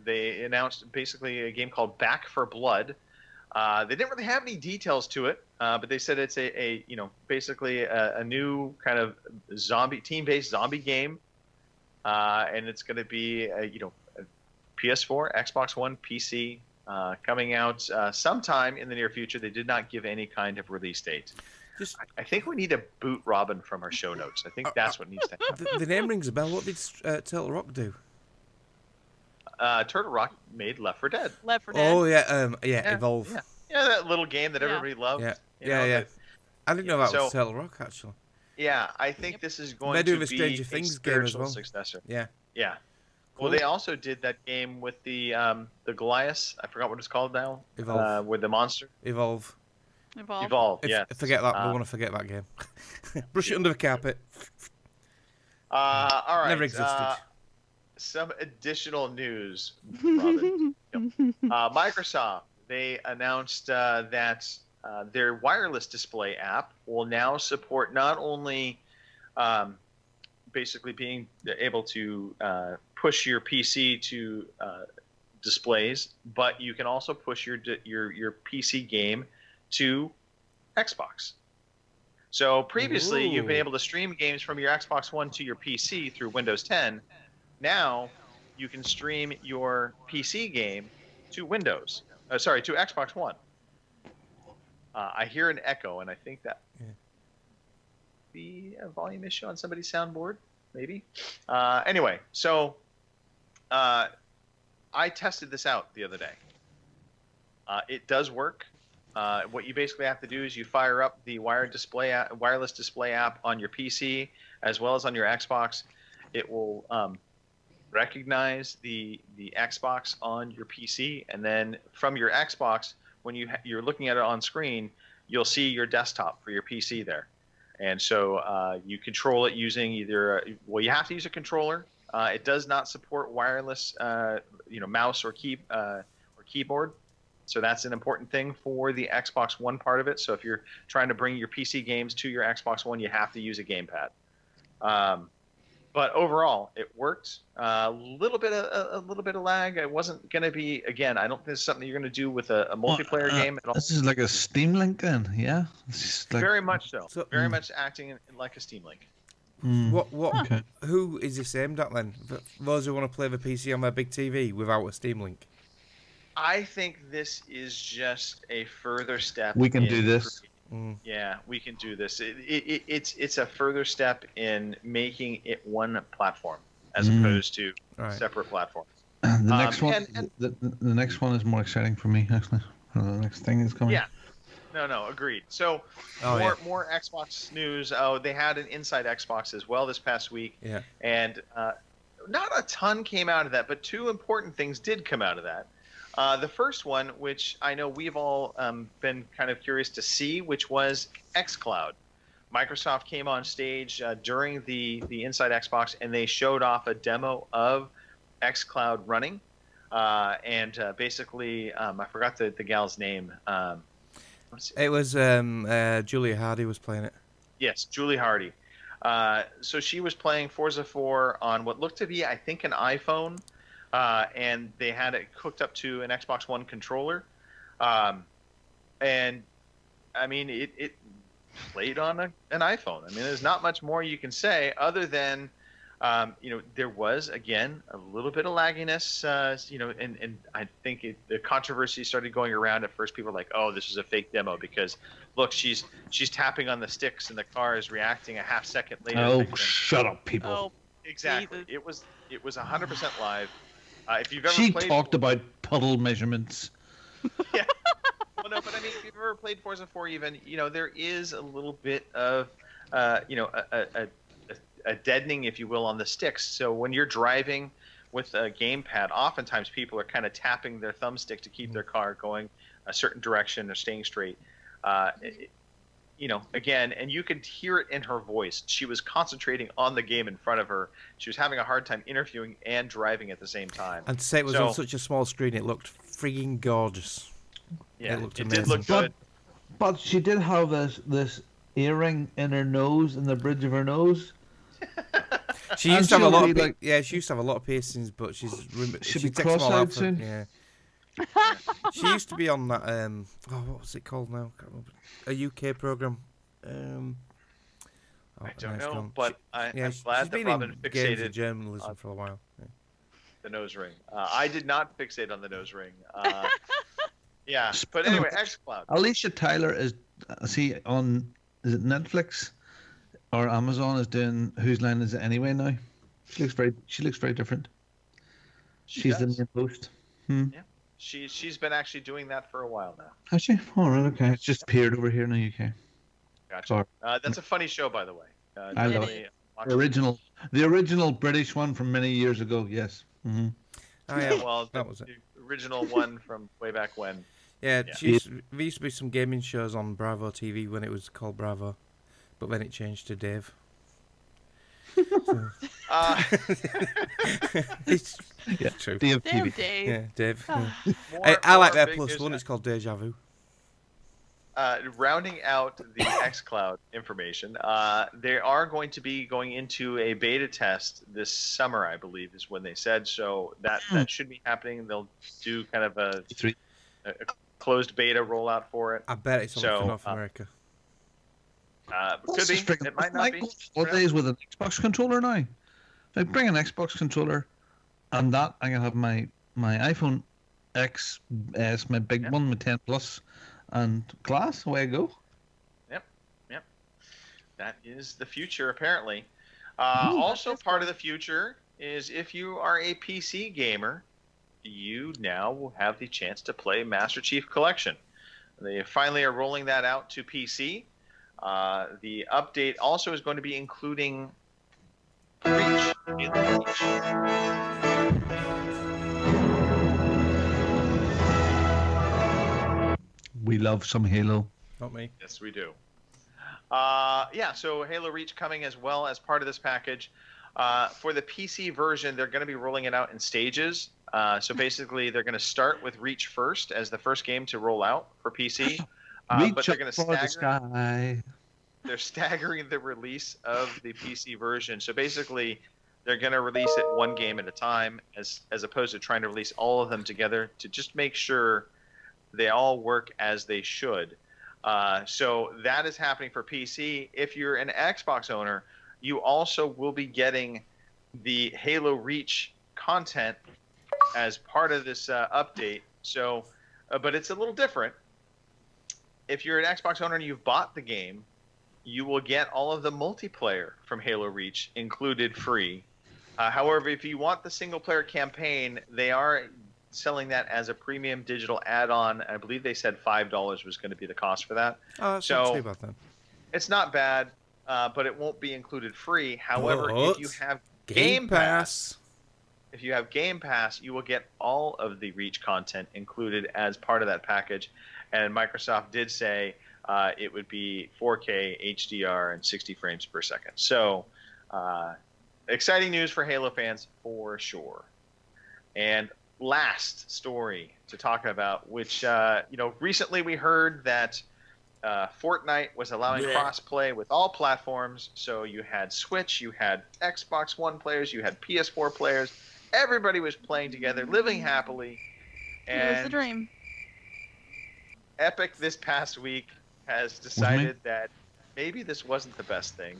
They announced basically a game called Back for Blood. They didn't really have any details to it, but they said it's basically a new kind of team-based zombie game, and it's going to be PS4, Xbox One, PC, coming out sometime in the near future. They did not give any kind of release date. I think we need to boot Robin from our show notes. I think that's what needs to happen. The name rings a bell. What did Turtle Rock do? Turtle Rock made Left 4 Dead. Left 4 Dead. Oh yeah, Evolve. Yeah, that little game that everybody loved. Yeah. I didn't know that was Turtle Rock actually. Yeah, I think this is going They're to doing be a Stranger Things game as spiritual well. successor. Yeah. Yeah. Cool. Well, they also did that game with the Goliath. I forgot what it's called now. Evolve. With the monster. Evolve. Yeah. Forget that. We want to forget that game. Brush it under the carpet. All right. Never existed. Some additional news, Robin. Microsoft, they announced that their wireless display app will now support not only basically being able to push your PC to displays, but you can also push your PC game to Xbox. So previously, you've been able to stream games from your Xbox One to your PC through Windows 10. Now, you can stream your PC game to to Xbox One. I hear an echo, and I think that be a volume issue on somebody's soundboard, maybe. Anyway, so I tested this out the other day. It does work. What you basically have to do is you fire up the wireless display app on your PC as well as on your Xbox. It will recognize the Xbox on your PC, and then from your Xbox, when you're looking at it on screen, you'll see your desktop for your PC there. And so you control it using either you have to use a controller. It does not support wireless mouse or keyboard. So that's an important thing for the Xbox One part of it. So if you're trying to bring your PC games to your Xbox One, you have to use a gamepad. But overall, it worked. A little bit of lag. It wasn't going to be, again, I don't think this is something you're going to do with a multiplayer game at all. This is like a Steam Link then, yeah? Very much so. Very much acting like a Steam Link. Who is this aimed at then? For those who want to play the PC on their big TV without a Steam Link? I think this is just a further step. We can do this. Yeah, we can do this. It's a further step in making it one platform as opposed to separate platforms. The next one, the next one is more exciting for me actually. The next thing is coming. Yeah. No, agreed. So more Xbox news. Oh, they had an Inside Xbox as well this past week. Yeah. And not a ton came out of that, but two important things did come out of that. The first one, which I know we've all been kind of curious to see, which was xCloud. Microsoft came on stage during the Inside Xbox, and they showed off a demo of xCloud running, and basically, I forgot the gal's name. It was Julia Hardy was playing it. Yes, Julie Hardy. So she was playing Forza 4 on what looked to be, I think, an iPhone, and they had it hooked up to an Xbox One controller. And, I mean, it played on an iPhone. I mean, there's not much more you can say other than, there was, again, a little bit of lagginess, and I think the controversy started going around. At first, people were like, oh, this is a fake demo because, look, she's tapping on the sticks and the car is reacting a half second later. Oh, shut up, people. Oh, exactly. Jesus. It was 100% live. If you've ever She played... talked about puddle measurements. Yeah. Well, no, but I mean, if you've ever played Forza 4 even, there is a little bit of, a deadening, if you will, on the sticks. So when you're driving with a gamepad, oftentimes people are kind of tapping their thumbstick to keep their car going a certain direction or staying straight. Again, and you could hear it in her voice. She was concentrating on the game in front of her. She was having a hard time interviewing and driving at the same time. And to say it was on such a small screen, it looked frigging gorgeous. Yeah, it did look good. But she did have this earring in her nose, in the bridge of her nose. She used to have a lot of she used to have a lot of piercings, but she be takes them all cross-eyed out soon. Yeah. She used to be on that what was it called now? Can't remember. A UK program. I don't know, but I'm glad that Robin fixated journalism for a while. Yeah. The nose ring. I did not fixate on the nose ring. Yeah, but anyway, xCloud. Alicia Tyler is it Netflix or Amazon is doing Whose Line Is It Anyway now? She looks very different. She's the main host. Yeah, she's been actually doing that for a while now. Has she? All right, okay. It's just appeared over here in the UK. Gotcha. That's a funny show, by the way. I love it. The original British one from many years ago. Yes. Mm-hmm. Oh, yeah. Well, that was it. The original one from way back when. Yeah, there used to be some gaming shows on Bravo TV when it was called Bravo, but then it changed to Dave. It's true. Dave Damn, TV. Dave. Yeah, Dave. Oh. I like their big plus news one. It's called Deja Vu. Rounding out the xCloud information, they are going to be going into a beta test this summer, I believe, is when they said. So that should be happening. They'll do kind of a closed beta rollout for it. I bet it's only for North America. Could be. It might not be. Holidays with an Xbox controller now. If I bring an Xbox controller, and that I can have my iPhone XS, my big one, my 10 Plus, and class, away I go. Yep. That is the future, apparently. Also, part of the future is if you are a PC gamer, you now will have the chance to play Master Chief Collection. They finally are rolling that out to PC. The update also is going to be including Reach. We love some Halo. Not me. Yes, we do. So Halo Reach coming as well as part of this package. For the PC version, they're going to be rolling it out in stages. So basically, they're going to start with Reach first as the first game to roll out for PC. But they're going to They're staggering the release of the PC version. So basically, they're going to release it one game at a time, as opposed to trying to release all of them together to just make sure they all work as they should. So that is happening for PC. If you're an Xbox owner, you also will be getting the Halo Reach content as part of this update. So, but it's a little different. If you're an Xbox owner and you've bought the game, you will get all of the multiplayer from Halo Reach included free. However, if you want the single-player campaign, they are selling that as a premium digital add-on. I believe they said $5 was going to be the cost for that. Oh, that's not too bad then. It's not bad, but it won't be included free. However, if you have Game Pass, you will get all of the Reach content included as part of that package. And Microsoft did say it would be 4K, HDR, and 60 frames per second. So, exciting news for Halo fans for sure. And last story to talk about, which recently we heard that Fortnite was allowing cross-play with all platforms. So you had Switch, you had Xbox One players, you had PS4 players. Everybody was playing together, living happily. And it was the dream. Epic this past week has decided that maybe this wasn't the best thing.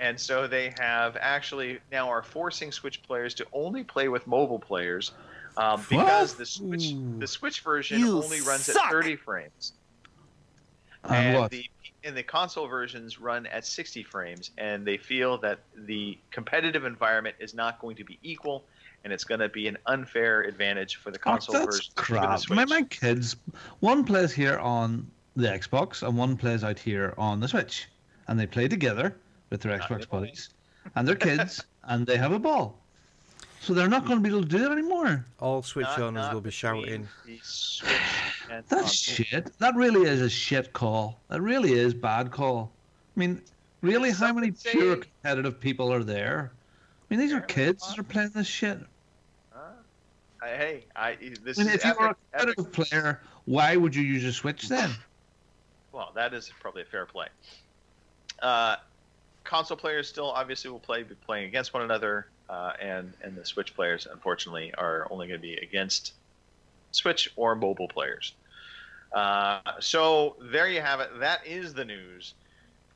And so they have actually now are forcing Switch players to only play with mobile players because the Switch version only runs at 30 frames. And the console versions run at 60 frames, and they feel that the competitive environment is not going to be equal, and it's going to be an unfair advantage for the console version. Crap. My kids, one plays here on the Xbox and one plays out here on the Switch, and they play together with their Xbox buddies and their kids, and they have a ball. So they're not going to be able to do it anymore. All Switch owners will be shouting. That's shit. That really is a shit call. That really is bad call. I mean, really, how many pure competitive people are there? I mean, these are kids that are playing this shit. This if you were a competitive player, why would you use a Switch then? Well, that is probably a fair play. Console players still obviously will be playing against one another, and the Switch players, unfortunately, are only going to be against Switch or mobile players. So there you have it. That is the news.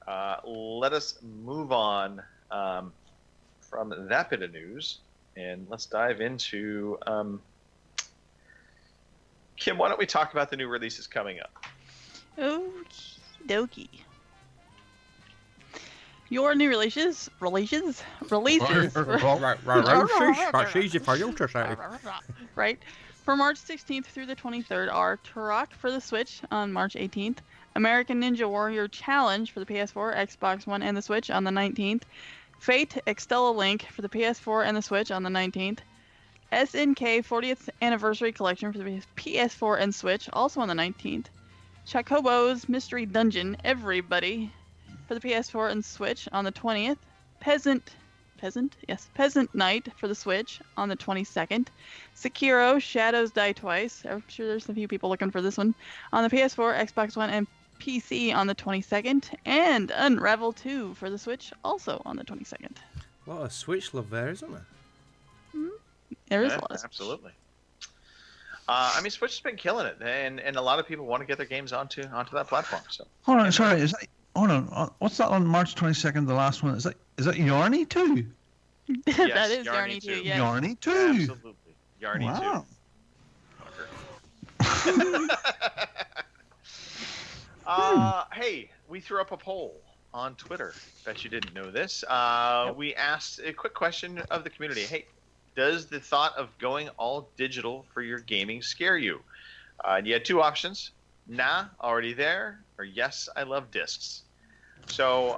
Let us move on from that bit of news, and let's dive into Kim, why don't we talk about the new releases coming up? Okie dokie. Your new releases. Right for March 16th through the 23rd are Turok for the Switch on March 18th, American Ninja Warrior Challenge for the PS4, Xbox One, and the Switch on the 19th, Fate Extella Link for the PS4 and the Switch on the 19th, SNK 40th Anniversary Collection for the PS4 and Switch also on the 19th, Chocobo's Mystery Dungeon Everybody for the PS4 and Switch on the 20th, Peasant Night for the Switch on the 22nd, Sekiro Shadows Die Twice, I'm sure there's a few people looking for this one, on the PS4, Xbox One, and PC on the 22nd, and Unravel 2 for the Switch also on the 22nd. A lot of Switch love there, isn't there? There is a lot of absolutely. Switch has been killing it, and a lot of people want to get their games onto that platform. So hold on, sorry, hold on. What's that on March 22nd? The last one is that Yarny 2? Yes, that is Yarny 2. Yes. Yarny 2. Absolutely, Yarny 2. Hey, we threw up a poll on Twitter. Bet you didn't know this. We asked a quick question of the community. Hey, does the thought of going all digital for your gaming scare you? And you had two options. Nah, already there, or yes, I love discs. So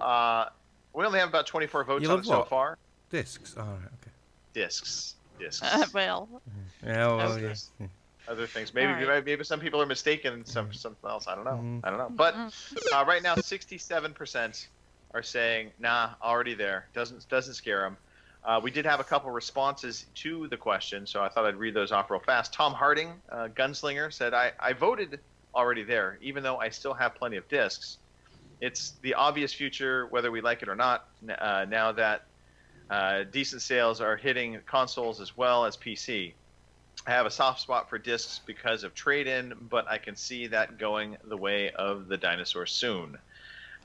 we only have about 24 votes on it so far. Discs. All right. Okay. Discs. Well. Yeah. Other things. Maybe some people are mistaken and something else. I don't know. But right now, 67% are saying, nah, already there. Doesn't scare them. We did have a couple responses to the question, so I thought I'd read those off real fast. Tom Harding, Gunslinger, said, I voted already there, even though I still have plenty of discs. It's the obvious future, whether we like it or not, now that decent sales are hitting consoles as well as PC. I have a soft spot for discs because of trade-in, but I can see that going the way of the dinosaur soon.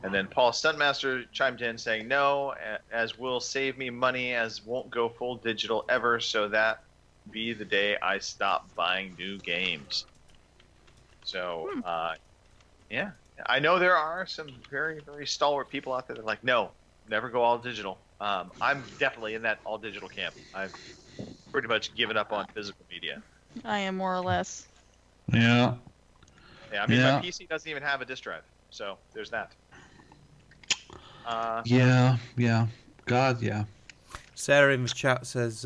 And then Paul Stuntmaster chimed in saying, no, as will save me money, as won't go full digital ever, so that be the day I stop buying new games. So, yeah. I know there are some very, very stalwart people out there that are like, no, never go all digital. I'm definitely in that all digital camp. I've pretty much given up on physical media. I am more or less. Yeah. Yeah, my PC doesn't even have a disk drive, so there's that. Yeah. God, yeah. Sarah in the chat says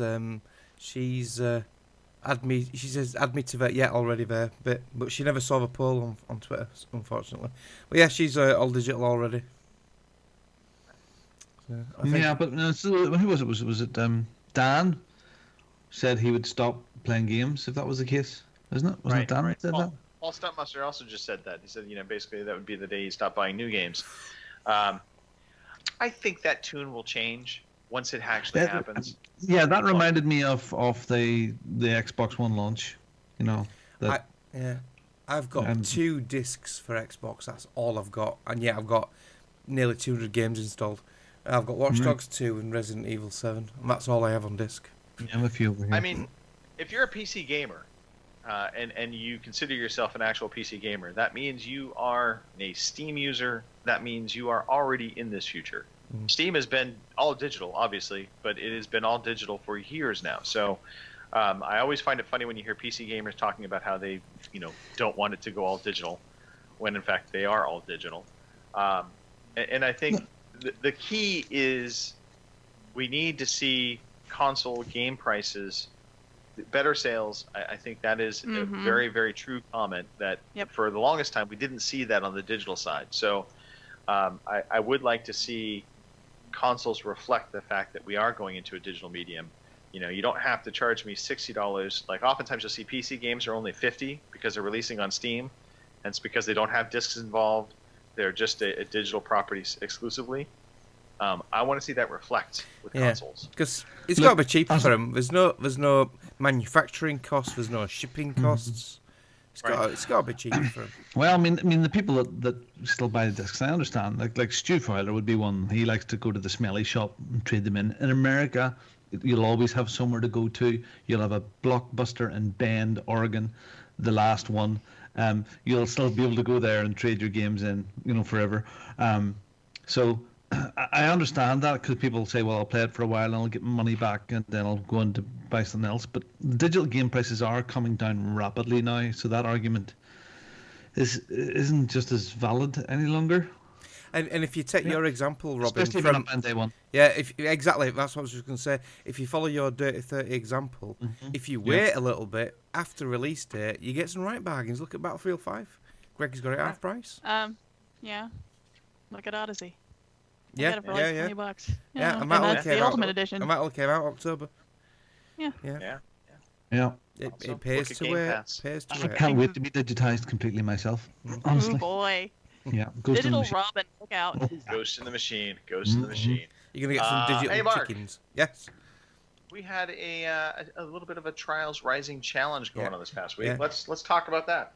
she's add me to that yet already there, but she never saw the poll on Twitter, unfortunately. But yeah, she's all digital already. So, but who was it? Was it Dan? Said he would stop playing games if that was the case, isn't it? Wasn't it Dan that said that? Paul Stuntmaster also just said that. He said, basically that would be the day you stop buying new games. I think that tune will change once it actually happens. Yeah, that reminded me of the Xbox One launch. I've got 2 discs for Xbox. That's all I've got, and I've got nearly 200 games installed. I've got Watch Dogs 2 and Resident Evil 7, and that's all I have on disc. Yeah, I have a few over here. I mean, if you're a PC gamer, and you consider yourself an actual PC gamer, that means you are a Steam user. That means you are already in this future. Steam has been all digital, obviously, but it has been all digital for years now. So I always find it funny when you hear PC gamers talking about how they, don't want it to go all digital, when in fact they are all digital. And I think the key is we need to see console game prices, better sales. I think that is a very, very true comment that for the longest time we didn't see that on the digital side. So I would like to see consoles reflect the fact that we are going into a digital medium. You don't have to charge me $60. Like oftentimes you'll see PC games are only $50 because they're releasing on Steam, and it's because they don't have discs involved. They're just a digital property exclusively. I want to see that reflect with consoles. Because it's got to be cheaper for them. There's no manufacturing costs. There's no shipping costs. It's got to be cheaper for them. Well, I mean, the people that still buy the discs, I understand. Like Stu Fowler would be one. He likes to go to the smelly shop and trade them in. In America, you'll always have somewhere to go to. You'll have a Blockbuster in Bend, Oregon, the last one. You'll still be able to go there and trade your games in, forever. So I understand that, because people say, well, I'll play it for a while and I'll get my money back and then I'll go on to buy something else. But digital game prices are coming down rapidly now, so that argument isn't just as valid any longer. And if you take your example, Robin, especially from day one. Yeah, exactly. That's what I was just going to say. If you follow your Dirty 30 example, if you wait a little bit after release date, you get some right bargains. Look at Battlefield 5. Greg's got it at half price. Yeah. Look at Odyssey. Yeah, get it for like $20. Yeah, and that's the Ultimate Edition. And that came out October. Yeah. It pays to wait. I can't wait to be digitized completely myself. Honestly. Oh boy. Yeah, Digital Robin, look out. Ghost in the Machine. Ghost in the Machine. You're gonna get some digital chickens. Yes. We had a little bit of a Trials Rising challenge going on this past week. Let's talk about that.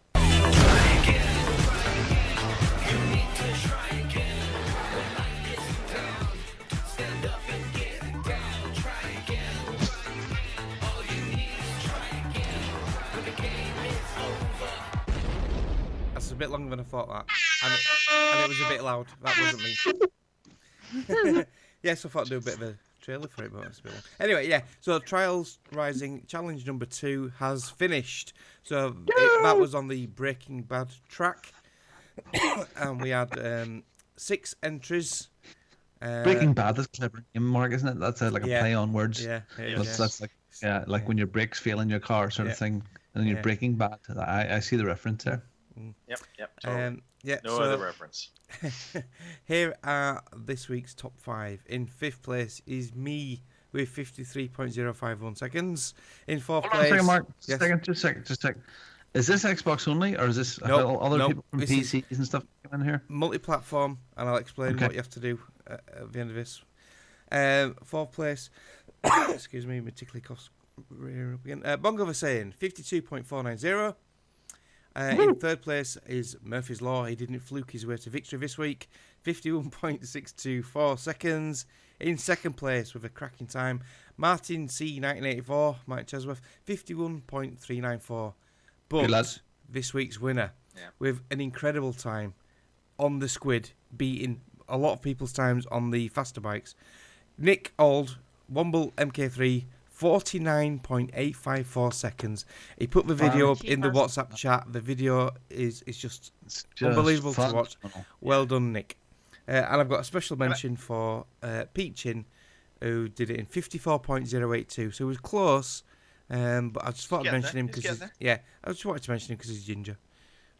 That's a bit longer than I thought that, and it was a bit loud. That wasn't me. Yes, I thought I'd do a bit of a trailer for it, but it's a bit long. Anyway, so Trials Rising Challenge number 2 has finished. So that was on the Breaking Bad track, and we had 6 entries. Breaking Bad is clever name, Mark, isn't it? That's like a play on words. Yeah, that's like when your brakes fail in your car, sort of thing, and then you're Breaking Bad. I see the reference there. Yep. Totally. No other reference. Here are this week's top 5. In 5th place is me with 53.051 seconds. In 4th place... Hold on a second, Mark. Just a second. Is this Xbox only, or is this other people from PCs and stuff in here? Multi-platform, and I'll explain what you have to do at the end of this. 4th place... excuse me, my tickly cough. Bongo Vassayan, 52.490. In 3rd place is Murphy's Law. He didn't fluke his way to victory this week. 51.624 seconds. In 2nd place with a cracking time, Martin C. 1984, Mike Chesworth, 51.394. But this week's winner, with an incredible time on the Squid, beating a lot of people's times on the faster bikes, Nick Auld, Womble MK3, 49.854 seconds. He put the video up in the WhatsApp chat. The video is just unbelievable to watch. Well done, Nick. And I've got a special mention for Pete Chin, who did it in 54.082. So he was close, but I just thought I'd mention him because I just wanted to mention him because he's ginger.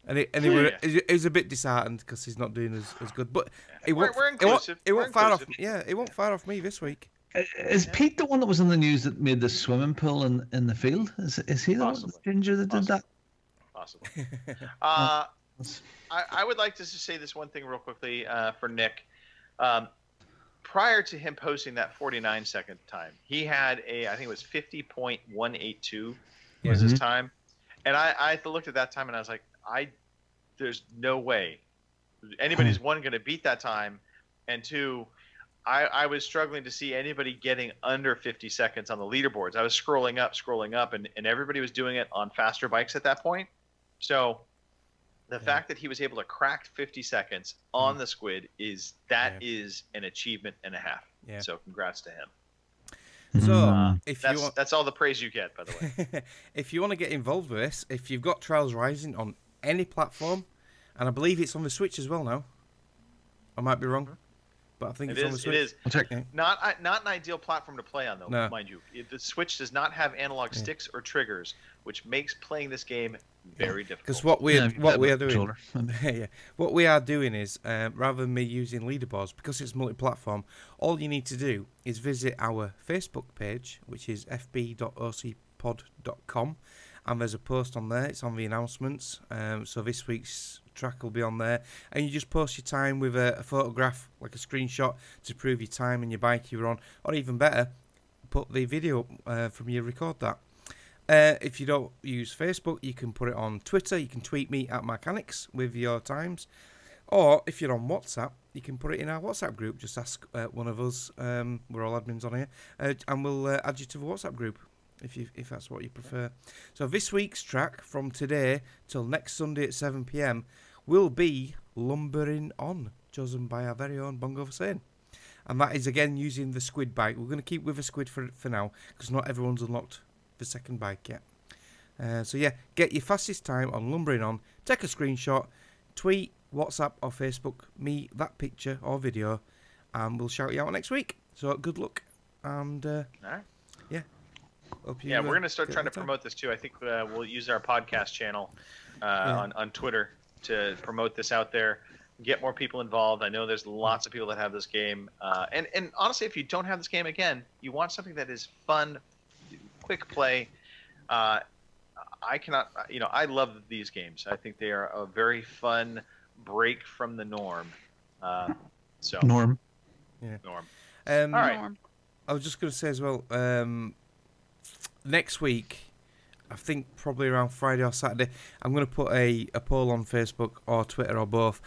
And it was a bit disheartened because he's not doing as good. But it won't far off. Yeah, it won't far off me this week. Is Pete the one that was in the news that made the swimming pool in the field? Is he the ginger that did that? Possible. I would like to just say this one thing real quickly for Nick. Prior to him posting that 49-second time, he had I think it was 50.182 was his time. And I looked at that time and I was like, there's no way anybody's one going to beat that time, and two, I was struggling to see anybody getting under 50 seconds on the leaderboards. I was scrolling up, and everybody was doing it on faster bikes at that point. So the fact that he was able to crack 50 seconds on the squid is an achievement and a half. Yeah. So congrats to him. So that's all the praise you get, by the way. If you want to get involved with this, if you've got Trials Rising on any platform, and I believe it's on the Switch as well now. I might be wrong, but I think it's on the Switch. It is. I'll check. Not an ideal platform to play on, though, mind you. The Switch does not have analog sticks or triggers, which makes playing this game very difficult. Because what we are doing is rather than me using leaderboards, because it's multi-platform, all you need to do is visit our Facebook page, which is fb.ocpod.com, and there's a post on there. It's on the announcements. So this week's track will be on there, and you just post your time with a photograph, like a screenshot, to prove your time and your bike you were on, or even better, put the video from you record that. If you don't use Facebook, you can put it on Twitter. You can tweet me at Mechanics with your times, or if you're on WhatsApp, you can put it in our WhatsApp group. Just ask one of us. We're all admins on here, and we'll add you to the WhatsApp group if that's what you prefer. So this week's track from today till next Sunday at 7 p.m. will be Lumbering On, chosen by our very own Bongo Hussein. And that is again using the squid bike. We're going to keep with the squid for now, because not everyone's unlocked the second bike yet. So yeah, get your fastest time on Lumbering On, take a screenshot, tweet, WhatsApp or Facebook me that picture or video, and we'll shout you out next week. So good luck, and all right. Yeah. We're going to start trying to promote this too. I think we'll use our podcast channel on Twitter to promote this out there, get more people involved. I know there's lots of people that have this game. And honestly, if you don't have this game, again, you want something that is fun, quick play. I love these games. I think they are a very fun break from the norm. Norm. Yeah. Norm. All right. Norm. I was just going to say as well, next week, I think probably around Friday or Saturday, I'm going to put a poll on Facebook or Twitter or both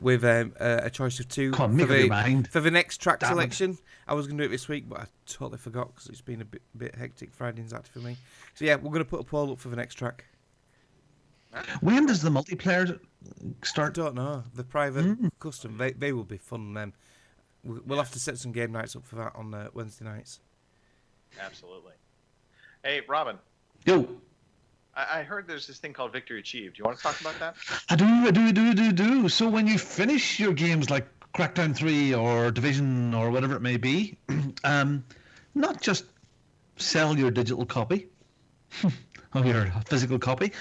with a choice of two for the next track selection. I was going to do it this week, but I totally forgot because it's been a bit hectic Friday and Saturday for me. So yeah, we're going to put a poll up for the next track. When does the multiplayer start? I don't know. The private custom, they will be fun then. We'll have to set some game nights up for that on Wednesday nights. Absolutely. Hey, Robin. Yo. I heard there's this thing called Victory Achieved. Do you want to talk about that? I do. So when you finish your games like Crackdown 3 or Division or whatever it may be, not just sell your digital copy of your physical copy,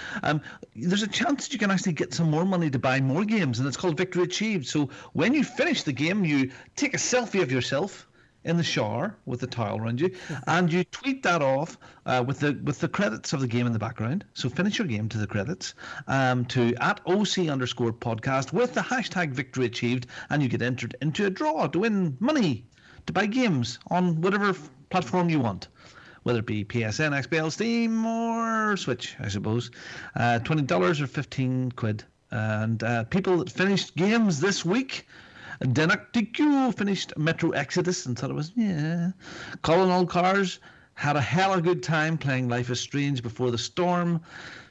there's a chance that you can actually get some more money to buy more games, and it's called Victory Achieved. So when you finish the game, you take a selfie of yourself in the shower with the towel around you, and you tweet that off with the credits of the game in the background. So finish your game to the credits to @OC_podcast with the hashtag Victory Achieved, and you get entered into a draw to win money to buy games on whatever platform you want, whether it be PSN, XBL, Steam, or Switch, I suppose. $20 or £15. And people that finished games this week: Denuck DQ finished Metro Exodus and thought it was, Colin Old Cars had a hell of a good time playing Life is Strange Before the Storm.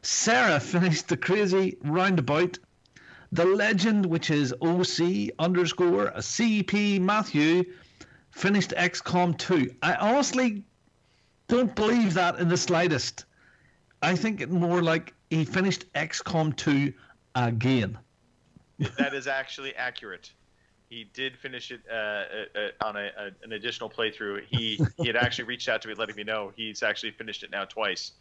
Sarah finished The Crazy Roundabout. The Legend, which is OC_CP Matthew, finished XCOM 2. I honestly don't believe that in the slightest. I think it more like he finished XCOM 2 again. That is actually accurate. He did finish it on an additional playthrough. He had actually reached out to me letting me know he's actually finished it now twice.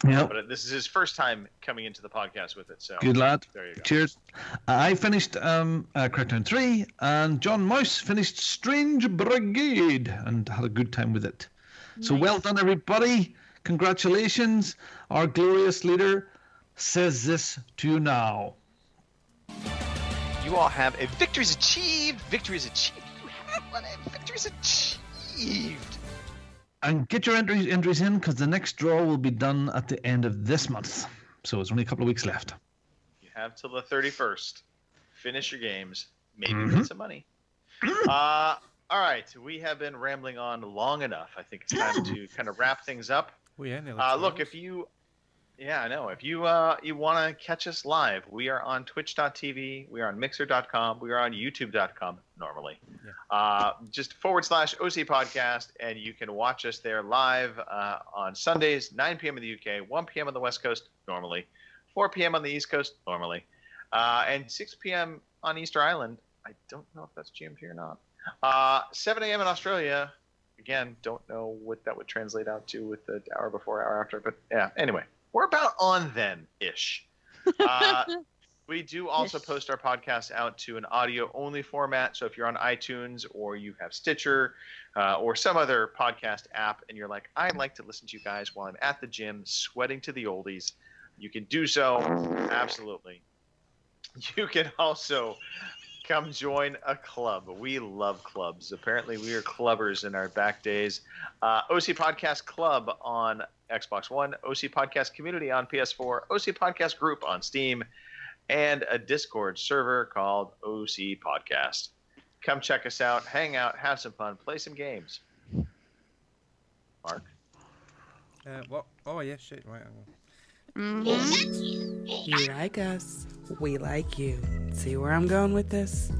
Yep. But this is his first time coming into the podcast with it. So Good lad. There you go. Cheers. I finished Crackdown 3, and John Mouse finished Strange Brigade and had a good time with it. So well done, everybody. Congratulations. Our glorious leader says this to you now. You all have a victory's achieved. Victory is achieved. You have one. A victory's achieved. And get your entries in, because the next draw will be done at the end of this month. So it's only a couple of weeks left. You have till the 31st. Finish your games. Maybe win some money. All right. We have been rambling on long enough. I think it's time to kind of wrap things up. Oh, yeah, Look, if you... Yeah, I know. If you you want to catch us live, we are on Twitch.tv, we are on Mixer.com, we are on YouTube.com normally. Yeah. Just / OC Podcast, and you can watch us there live on Sundays, 9 p.m. in the UK, 1 p.m. on the West Coast normally, 4 p.m. on the East Coast normally, and 6 p.m. on Easter Island. I don't know if that's GMT or not. 7 a.m. in Australia. Again, don't know what that would translate out to with the hour before, hour after, but yeah. Anyway. We're about on then-ish. We do also post our podcast out to an audio-only format. So if you're on iTunes or you have Stitcher or some other podcast app and you're like, I'd like to listen to you guys while I'm at the gym sweating to the oldies, you can do so. Absolutely. You can also come join a club. We love clubs. Apparently, we are clubbers in our back days. OC Podcast Club on Xbox One, OC Podcast Community on PS4, OC Podcast Group on Steam, and a Discord server called OC Podcast. Come check us out, hang out, have some fun, play some games. Mark? What? Oh, yeah, shit. Right. You like us, we like you. See where I'm going with this?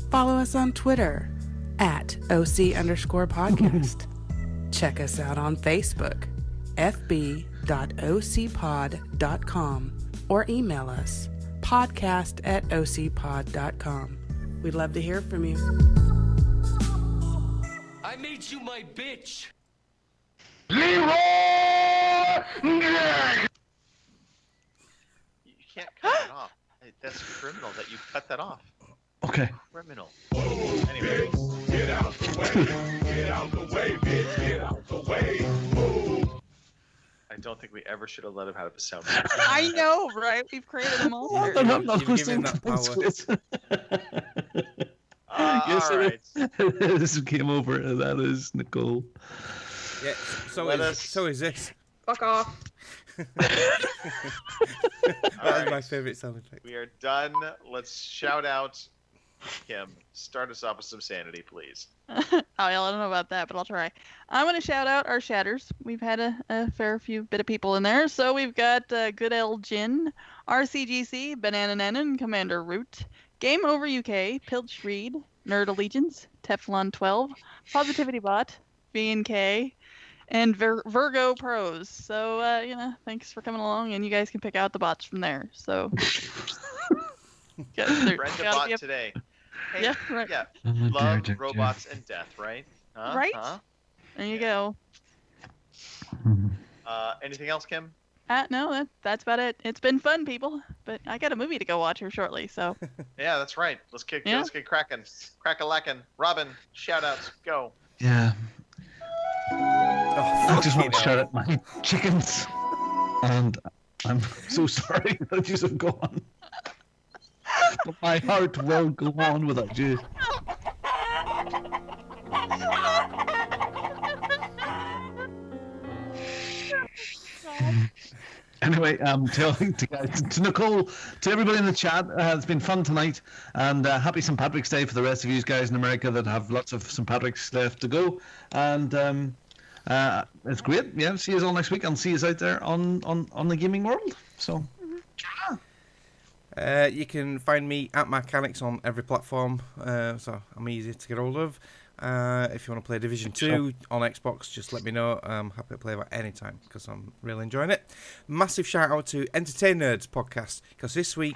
Follow us on Twitter at OC_podcast. Check us out on Facebook, fb.ocpod.com, or email us, podcast@ocpod.com. We'd love to hear from you. I made you my bitch. You can't cut that off. That's criminal that you cut that off. Okay. Criminal. Anyway. Get out the way. Get out the way, bitch. Get out the way. Move. I don't think we ever should have let him have a sound. I know, right? We've created a monster. I'm not listening that to power. Yes, all right. This came over. That is Nicole. Yeah, so is this. Fuck off. That is my favourite sound effect. We are done. Let's shout out Kim. Start us off with some sanity, please. Oh, I don't know about that, but I'll try. I'm going to shout out our shatters. We've had a fair few bit of people in there. So we've got Good L Jin, RCGC, Banana Nanan, Commander Root, Game Over UK, Pilch Reed, Nerd Allegiance, Teflon 12, Positivity Bot, B&K, and Virgo Pros. So, thanks for coming along, and you guys can pick out the bots from there. So, Friend the bot today. Hey, yeah, right. Yeah. Love, robots, and death, right? Huh? Right? Huh? There you go. Anything else, Kim? No, that's about it. It's been fun, people. But I got a movie to go watch here shortly, so. Yeah, that's right. Let's get cracking. Crack-a-lackin'. Robin, shout-outs. Go. Yeah. I just want to shout out my chickens. And I'm so sorry that you have gone. But my heart will go on without you. Anyway, to Nicole, to everybody in the chat, it's been fun tonight, and happy St. Patrick's Day for the rest of you guys in America that have lots of St. Patrick's left to go, and it's great. Yeah, see you all next week, and see you out there on the gaming world. So, you can find me at Mechanics on every platform, so I'm easy to get hold of. If you want to play Division 2 on Xbox, just let me know. I'm happy to play that anytime because I'm really enjoying it. Massive shout out to Entertain Nerds podcast because this week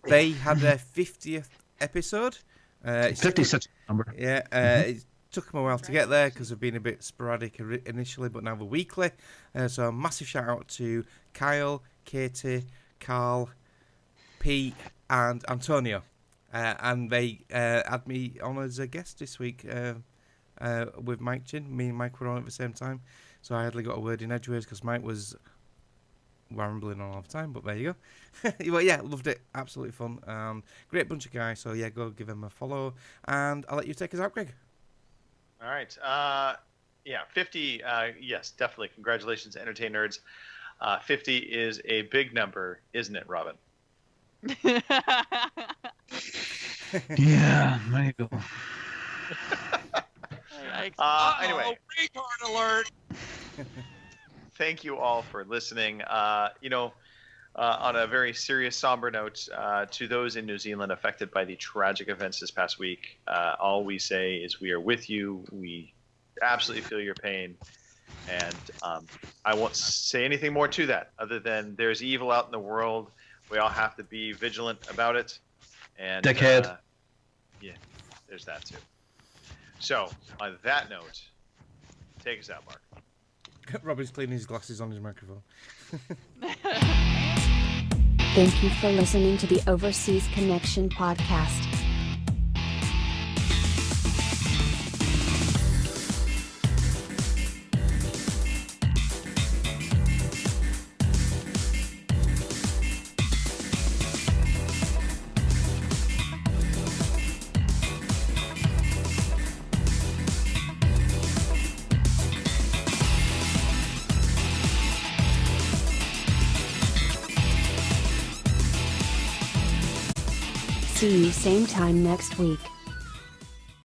they had their 50th episode. 50 is such a number. Yeah, Took them a while to get there because they've been a bit sporadic initially, but now they're weekly. So a massive shout out to Kyle, Katie, Carl, Pete, and Antonio. And they had me on as a guest this week with Mike Chin. Me and Mike were on at the same time. So I hardly got a word in edgeways because Mike was rambling on all the time. But there you go. But yeah, loved it. Absolutely fun. Great bunch of guys. So yeah, go give them a follow. And I'll let you take us out, Greg. All right. Yeah, 50. Yes, definitely. Congratulations, Entertain Nerds. 50 is a big number, isn't it, Robin? Yeah, there you go. Anyway. Retard alert. Thank you all for listening. On a very serious, somber note, to those in New Zealand affected by the tragic events this past week, all we say is we are with you. We absolutely feel your pain. And I won't say anything more to that other than there's evil out in the world. We all have to be vigilant about it. And Dickhead. Yeah, there's that too. So, on that note, take us out, Mark. Robert's cleaning his glasses on his microphone. Thank you for listening to the Overseas Connection podcast. See you same time next week.